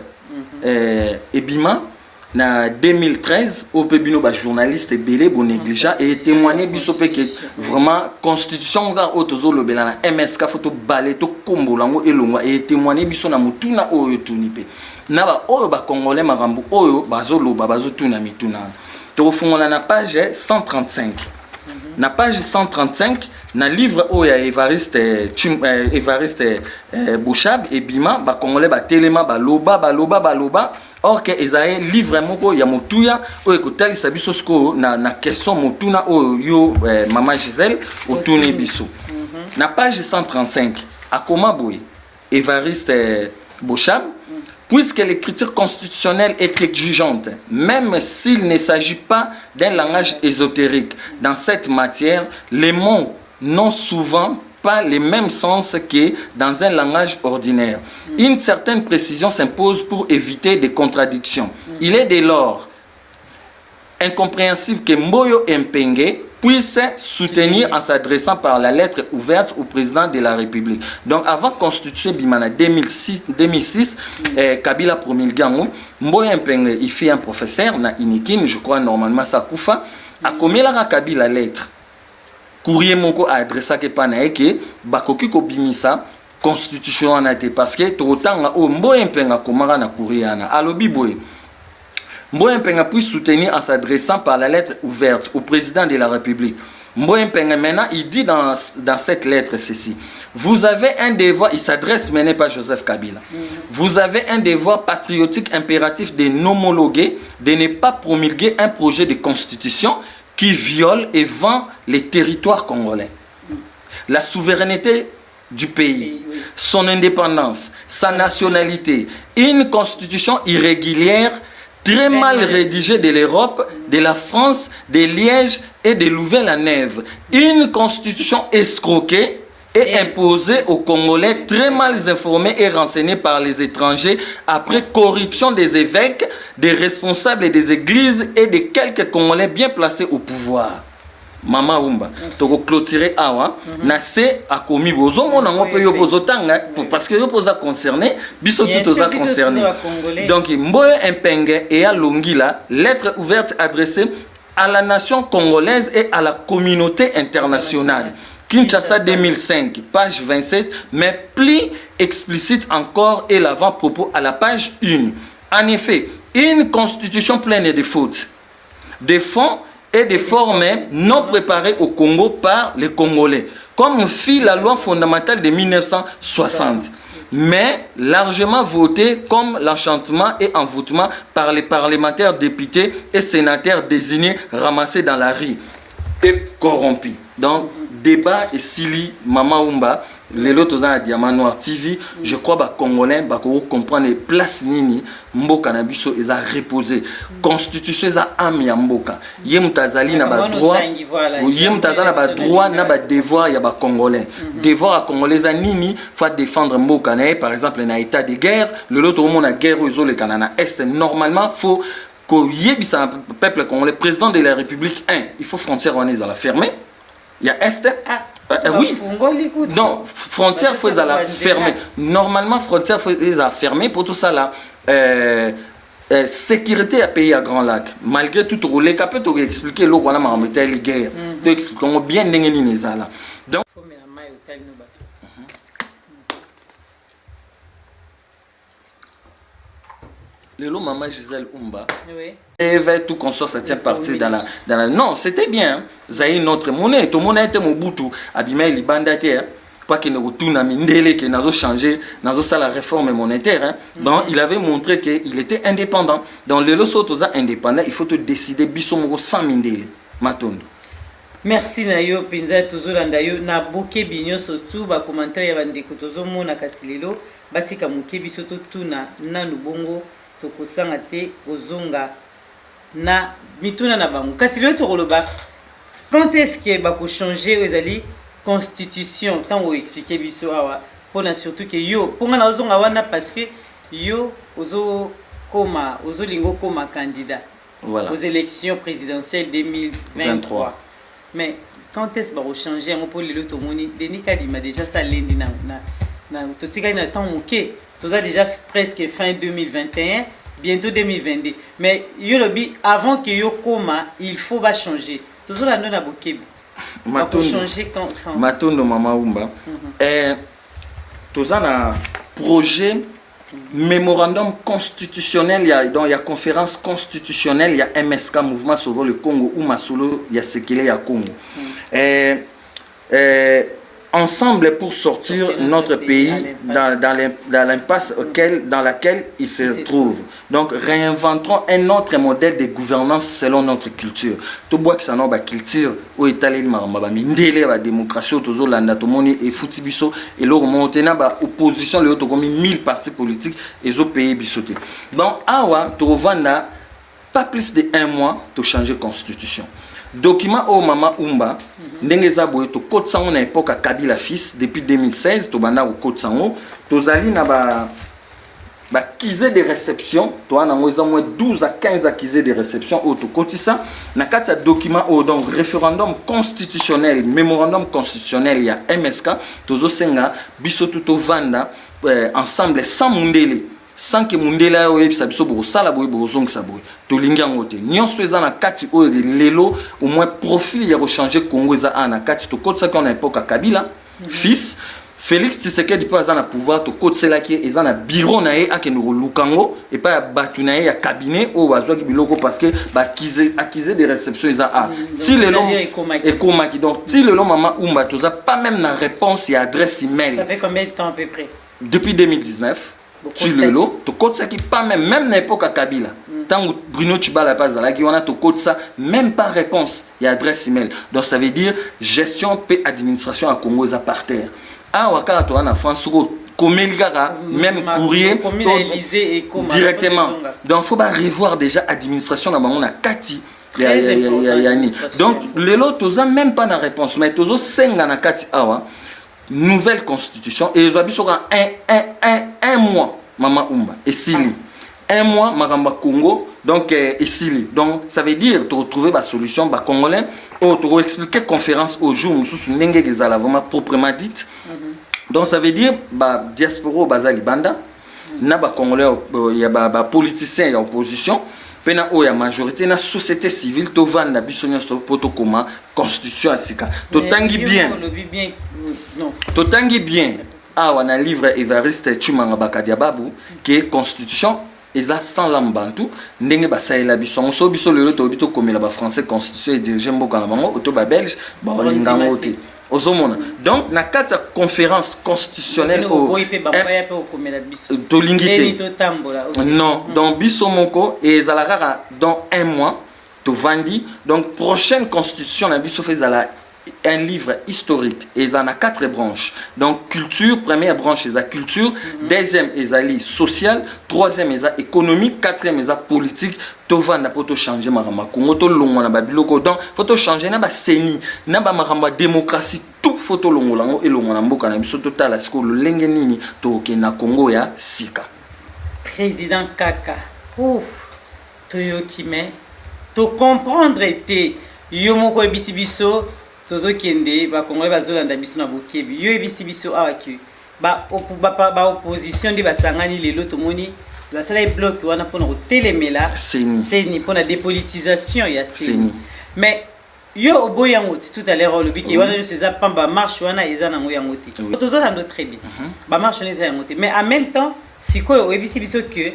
Speaker 7: Ebima na 2013 au pebino ba journaliste belé bon négligent et témoigner bisope que vraiment constitution ga otozo lobela na MSK photo balé to kombolango elongwa et témoigner biso na mutuna oyo tunipe na ba oyo ba congolais marambo oyo bazoloba bazotuna mituna to fungola na page 135 na page 135 na livre oya Évariste Bochab et Bima ba congolais ba telema ba loba or que Esaïe livre moko ya motuya o ekotali sabiso sko na question motuna o yo maman Gisèle otuni biso na page 135 akoma boy Évariste Bochab puisque l'écriture constitutionnelle est exigeante, même s'il ne s'agit pas d'un langage ésotérique. Dans cette matière, les mots n'ont souvent pas les mêmes sens que dans un langage ordinaire. Une certaine précision s'impose pour éviter des contradictions. Il est dès lors incompréhensible que Mboyo Mpenge puisse soutenir en s'adressant par la lettre ouverte au président de la République. Donc avant constituer Bimana 2006 Kabila promulgué Mboyo Mpenge il fait un professeur na Inikin, je crois normalement ça Koufa a commis la Kabila lettre courrier moko a adressé que pana que bakoki ko bimisa constitution en été parce que tout autant o Mboyo Mpenge komara na courrier ana alobi boy Mboyo Mpenge puisse soutenir en s'adressant par la lettre ouverte au président de la République. Mboyo Mpenge maintenant, il dit dans cette lettre ceci. Vous avez un devoir, il s'adresse maintenant pas Joseph Kabila. Vous avez un devoir patriotique impératif de n'homologuer, de ne pas promulguer un projet de constitution qui viole et vend les territoires congolais. La souveraineté du pays, son indépendance, sa nationalité, une constitution irrégulière très mal rédigé de l'Europe, de la France, de Liège et de Louvain-la-Neuve. Une constitution escroquée et imposée aux Congolais très mal informés et renseignés par les étrangers après corruption des évêques, des responsables des églises et de quelques Congolais bien placés au pouvoir. Mama Umba, toko clôturer awa na se akomi bozo mona ngope yo bozo tanga parce que yo posa concerné biso tout osa concerné. Donc Mboyo Mpenge et à Longila, lettre ouverte adressée à la nation congolaise et à la communauté internationale. Kinshasa 2005, page 27, mais plus explicite encore et l'avant-propos à la page 1. En effet, une constitution pleine de fautes, des fonds et des formes non préparées au Congo par les Congolais, comme fit la loi fondamentale de 1960, mais largement votée comme l'enchantement et envoûtement par les parlementaires, députés et sénateurs désignés, ramassés dans la rue et corrompus. Donc, débat et Sili, Mama Umba, les lotos à Diamant Noir TV, je crois que les Congolais comprennent les places nini, Mboka Nabiso, ils ont reposé. Constitution, ils ont ami à Mboka. Yem Tazali n'a pas droit, Yem Tazali n'a pas droit, n'a pas devoir, il y a des Congolais. Devoir à Congolais, à Nini, faut défendre Mboka. Par exemple, dans l'état de guerre, le lot au monde a guerre aux le Canada Est. Normalement, il faut que le peuple congolais, président de la République, il faut frontière on est à la fermer. Il y a Est. Oui. Non, frontière faut la fermer. Normalement, frontière faut la fermer pour tout ça là. Sécurité à pays à Grand Lac. Malgré tout, les capes tu expliquer l'eau qu'on a marmité les guerres. Tu expliques comment bien n'engagez les là. Donc. Le lot Maman Gisèle Oumba.
Speaker 8: Oui.
Speaker 7: Et vers tout consort, ça tient parti dans la... Non, c'était bien. Zaï notre monnaie. Tout le monde était Mobutu. Abimé Libanda pas qu'il ne retourne à Mindele, qu'il n'a pas changé, n'a pas fait la réforme monétaire. Donc, il avait montré qu'il était indépendant. Dans le lot indépendant, il faut te décider bisomo sans Mindele. Matondo.
Speaker 8: Merci Nayo, Pinza Tozolandayo, na boke binyo surtout, ba commentaire ya bandeko tozomo na kasilelo, batika mukebi soto tuna na lubongo, tokosanga te ozonga na mituna na bango. Kasilelo tokoloba, quand est-ce que bako changer ezali constitution, tant vous expliquer biso awa, pona surtout que yo, ponga na ozonga wana parce que yo ozo koma, ozo lingo koma candidat
Speaker 7: voilà.
Speaker 8: Aux élections présidentielles 2023. Mais quand est-ce que vous changez un peu le tomoni Denis Kadima déjà ça lundi na totika na temps OK tout ça déjà presque fin 2021 bientôt 2022 mais yo lobi avant que yo koma il faut va changer toujours la non na bokebi pour changer quand
Speaker 7: Matondo Mama Oumba tout ça na projet mémorandum constitutionnel, il y a conférence constitutionnelle, il y a MSK, Mouvement Sauveur le Congo, ou Masolo, il y a Sekele, il y a Congo. Ensemble pour sortir notre pays dans l'impasse dans laquelle il se trouve. Donc réinventons un autre modèle de gouvernance selon notre culture. Tout bois qui s'en a culture où est allé la démocratie autour la natomoni et foutibiso et l'eau montena ba opposition le autres comme 1000 partis politiques et les pays bisoté. Donc awa tu revends pas plus de 1 mois pour changer constitution. Document au Mama Oumba, ndenge za boye to code sango na époque à Kabila fils depuis 2016 to banda au code sango to zali na ba accusé de réception to ana moins 12 à 15 accusés de réception au to kotisa na kati document au donc référendum constitutionnel mémorandum constitutionnel ya MSK tozo senga biso to vanda ensemble sans mundele sans que Mundela oye biso bo sala boye bo zonga saboye to linga ngote nyonso eza na kati o lelo au moins profil ya changer Congo eza ana kati to kotsa qu'on a époque à Kabila fils Félix Tshisekedi pas na pouvoir to kotsela ki eza na bureau na ye akeno lukango et pas batu na ye ya cabinet o bazwa ki biloko parce que ba accusé de réception eza a si lelo et koma ki donc si lelo Mama Oumba toza pas même na réponse et adresse email.
Speaker 8: Ça fait combien de temps à peu près?
Speaker 7: Depuis 2019. Tu le lot, tu codes ça qui pas même n'importe à Kabila. Tant que Bruno Tchibala passe là, on a tu codes ça, même pas réponse, il y a adresse email. Donc ça veut dire gestion et administration à Congo à par terre. Ah, wakala tu en France, comme même courrier directement. Donc il faut pas revoir déjà administration là, on a Kati. Donc les lots, tu même pas la réponse, mais tu as 5 na Kati awa. Nouvelle constitution et ils sera un mois Mama Oumba et Sili 1 mois Maramba Congo donc et Sili donc ça veut dire tu retrouver la solution ba congolais ou tu expliquer conférence au jour sous ndenge gezala vraiment proprement dite donc ça veut dire ba diaspora bazali banda na ba congolais ya ba politiciens ya opposition pena o ya majorité na société civile to vanda bisonyo sto poto koma constitution asika to tangi bien to tangi bien on a un livre Évariste Chumanga Bakadia Babu qui est constitution eza sans lambantu ndenge basaila biso so biso le to bito komela ba français constitution et diriger mboka na bango auto ba belge ba lingango te ozomona donc na kata conférence constitutionnelle au to lingité non donc biso moko et ezalaka dans 1 mois to vandi donc prochaine constitution na biso fezala un livre historique et il y en a 4 branches. Donc culture, première branche est la culture, deuxième est la sociale, troisième est la économique, quatrième est la politique. Tova n'a pas changer marama Congo to longo na babiloko donc faut changer na ba seni na ba maramba démocratie tout photo longo lango et longo na mboka na biso total à ce que le lenge nini to ke na Congo ya sika.
Speaker 8: Président Kaka. Ouf. Toyokime. To comprendre était yo moko ebisibiso tozo kende ba Congo bazolanda biso na bokebi yo ebisibiso awaki ba opposition di basangani lelo tomoni la salle bloc wana pona kotelemela seni pona dépolitisation ya seni mais yo oboyango tout à l'heure le biki wana c'est ça pamba marche wana eza na ngoya ngote tozo lando très bien ba marche wana eza ngote mais en même temps sikoyo ebisibiso que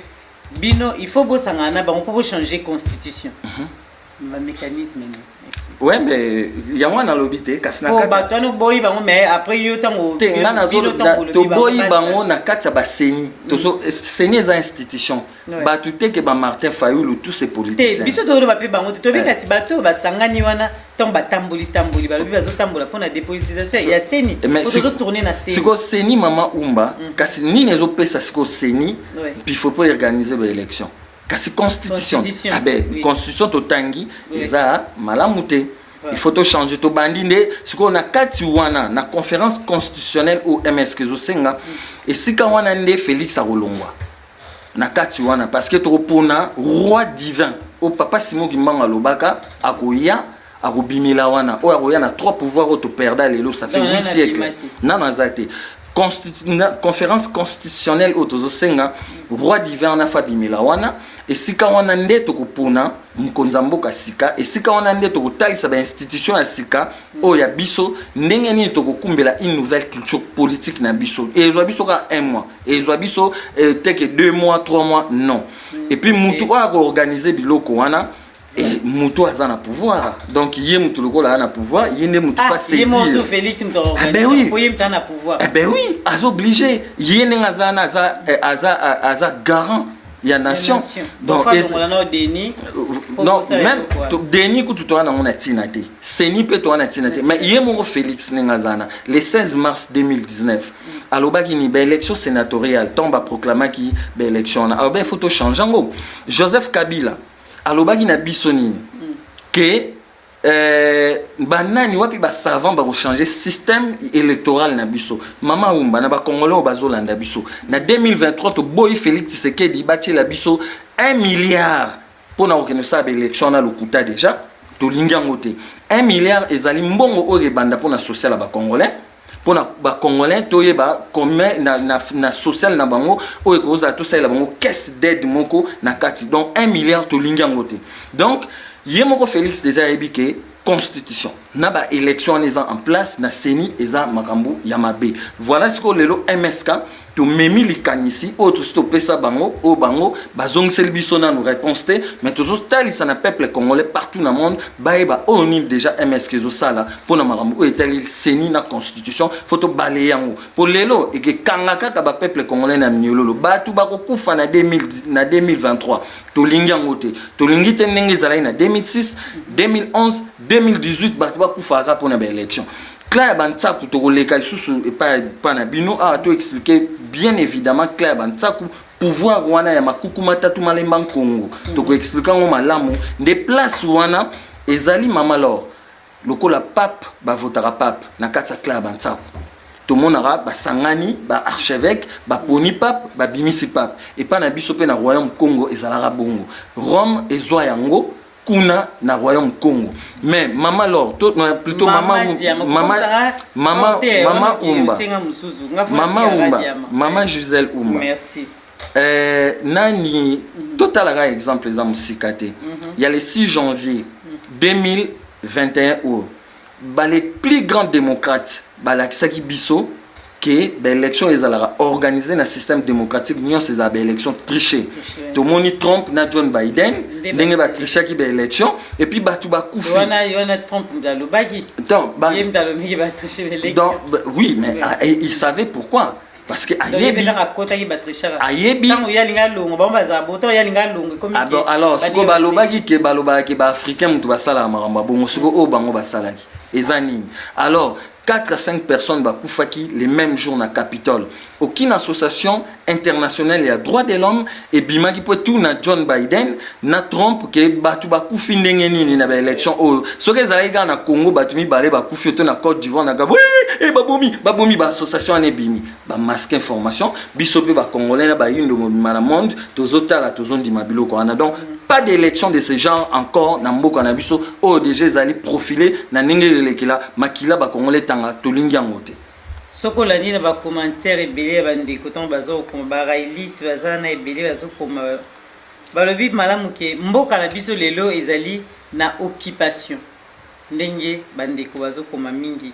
Speaker 8: bino il faut bosangana bango pour changer constitution ma mécanisme.
Speaker 7: Ouais, mais il y a moins dans l'obité kasi na
Speaker 8: kati bato boyi bango mais après yo tango
Speaker 7: te ngana zo to boyi bango na kati ba seni to so seni eza institution bato te ke ba Martin Fayulu tous ces politiciens
Speaker 8: te biso to ba pe bango to bi kasi bato ba sangani wana tango batamboli balobi bazo tambola pour la dépolitisation ya seni pour zo tourner na seni
Speaker 7: siko seni mama umba kasi nini ezo pesa siko seni puis il faut pas organiser ba élection kasi constitution ah ben constitution to tangi eza malamute il faut to changer to bandinde siko na kati wana na conférence constitutionnelle au MSK zo senga et sika wana nde Félix Arolongwa na kati wana parce que to pona roi divin au papa Simon Kimbangu Lobaka akoya akobimila wana o akoya na trois pouvoirs auto perda lelo ça fait 8 siècles na zate conférence constitutionnelle autozo senga roi divin na fabimila wana et sika wana nde tokopona mkonza mboka sika et sika wana nde tokotalisa ba institution ya sika o ya biso ndenge nini tokokumbela une nouvelle culture politique na biso et ezwa biso ka 1 mois et ezwa biso teke 2 mois 3 mois non et puis mutu a organiser biloko wana et mutu aza na pouvoir donc yé mutu lokola na pouvoir yé mutu fa saisir
Speaker 8: yé Félix mutu organiser pour yé mutu na pouvoir
Speaker 7: ben oui az obligé yé nenga aza garant ya nation
Speaker 8: donc
Speaker 7: non même Denis ku tutoa na ngona tinate seni pe to na tinate mais yé mon Félix nenga zana le 16 mars 2019 alobaki ni ba élection sénatoriale tomba proclama ki ba élection na ben photo changer ngo Joseph Kabila alobaki na biso nini que banani wapi ba savant ba changer système électoral na biso mama umba na ba congolais bazolanda biso na 2023 to boy Félix Tshisekedi bati la biso 1 milliard pour na organiser ba élection na lokuta déjà to lingango te 1 milliard ezali mbongo o banda pour na social ba congolais pour na ba congolais to yeba commun na social na bango o ekoza to sala bango caisse d'aide moko na kati donc 1 milliard to lingango te donc yemoko Félix déjà ebike constitution na ba élection en place na seni eza makambu ya mabe voilà ce que lelo MSK to memi likanisi o to stopper ça bango o bango bazongiseli biso na nous réponse te mais toujours talisa na peuple congolais partout dans le monde baeba o ni déjà MSK zo sala pour na makambu o etali seni na constitution photo balayango pour lelo et que kangaka ka ba peuple congolais na miololo batu ba kokufa na 2023 to lingango te to lingite ndenge zala na 2006 2011 2018 batu ba kufaka pour na ba élection Claire Bantsaku to koleka isusu et pas na bino a to expliquer bien évidemment Claire Bantsaku pouvoir wana ya makuku matatu malemba Congo to ko expliquer ngo malamu des places wana ezali mama lor lokola pape ba votera pape na katsa Claire Bantsaku to monara ba sangani ba archevêque ba poni pape ba bimisi pape et pas na biso pe na royaume Congo ezala bongo Rome ezwa yango kuna na royaume Congo mais mama lor plutôt mama Gisèle Oumba
Speaker 8: merci
Speaker 7: nani total exemple za musikate il y a le 6 janvier 2021 où les plus grands démocrates balakisaki biso que l'élection est organisée dans le système démocratique, nous avons une élection trichée. Tout le monde Trump, na John Biden, nous avons triché qui l'élection et puis bah tout va couper.
Speaker 8: Trump dans le baggy. Donc,
Speaker 7: oui, mais il savait pourquoi. Parce que alors ce que balobaki ke balobaki ba africain mutu basala maramba bongo ce que o bango basalaki ezani alors 4 à 5 personnes bakufaki les mêmes jours na Capitole. Aucune association internationale ya droit de l'homme et bimaki po tout na John Biden na Trump ke batu bakufi ndenge nini na ba élection o soki ezali ga na Congo batu mi balé bakufi to na Côte d'Ivoire na Gabon et babomi ba association ne bimi ba masque information biso pe ba congolais na ba yindo na monde tozotala tozondi mabilo ko ana donc pas d'élection de ce genre encore na mboka na biso o déjà ezali profilé na ndenge lekila makila ba congolais tanga tolingi yango te
Speaker 8: soko la nina ba commentaire ebele bandi koton bazo ko ba railis bazana ebele bazo ko balobi malamu ke mboka na biso lelo ezali na occupation ndenge bandi ko bazo ko mingi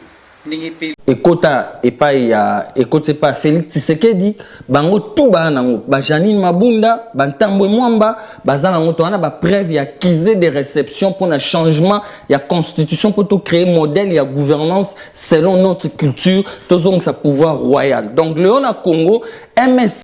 Speaker 13: ekota epai ya ekota epai Félix Tshisekedi bango tout banango ba Janine Mabunda Bantambwe Mwamba baza nango to wana ba preuve ya accusé de réception pour un changement ya constitution pour créer modèle ya gouvernance selon notre culture tous ont sa pouvoir royal donc Léon à Congo MS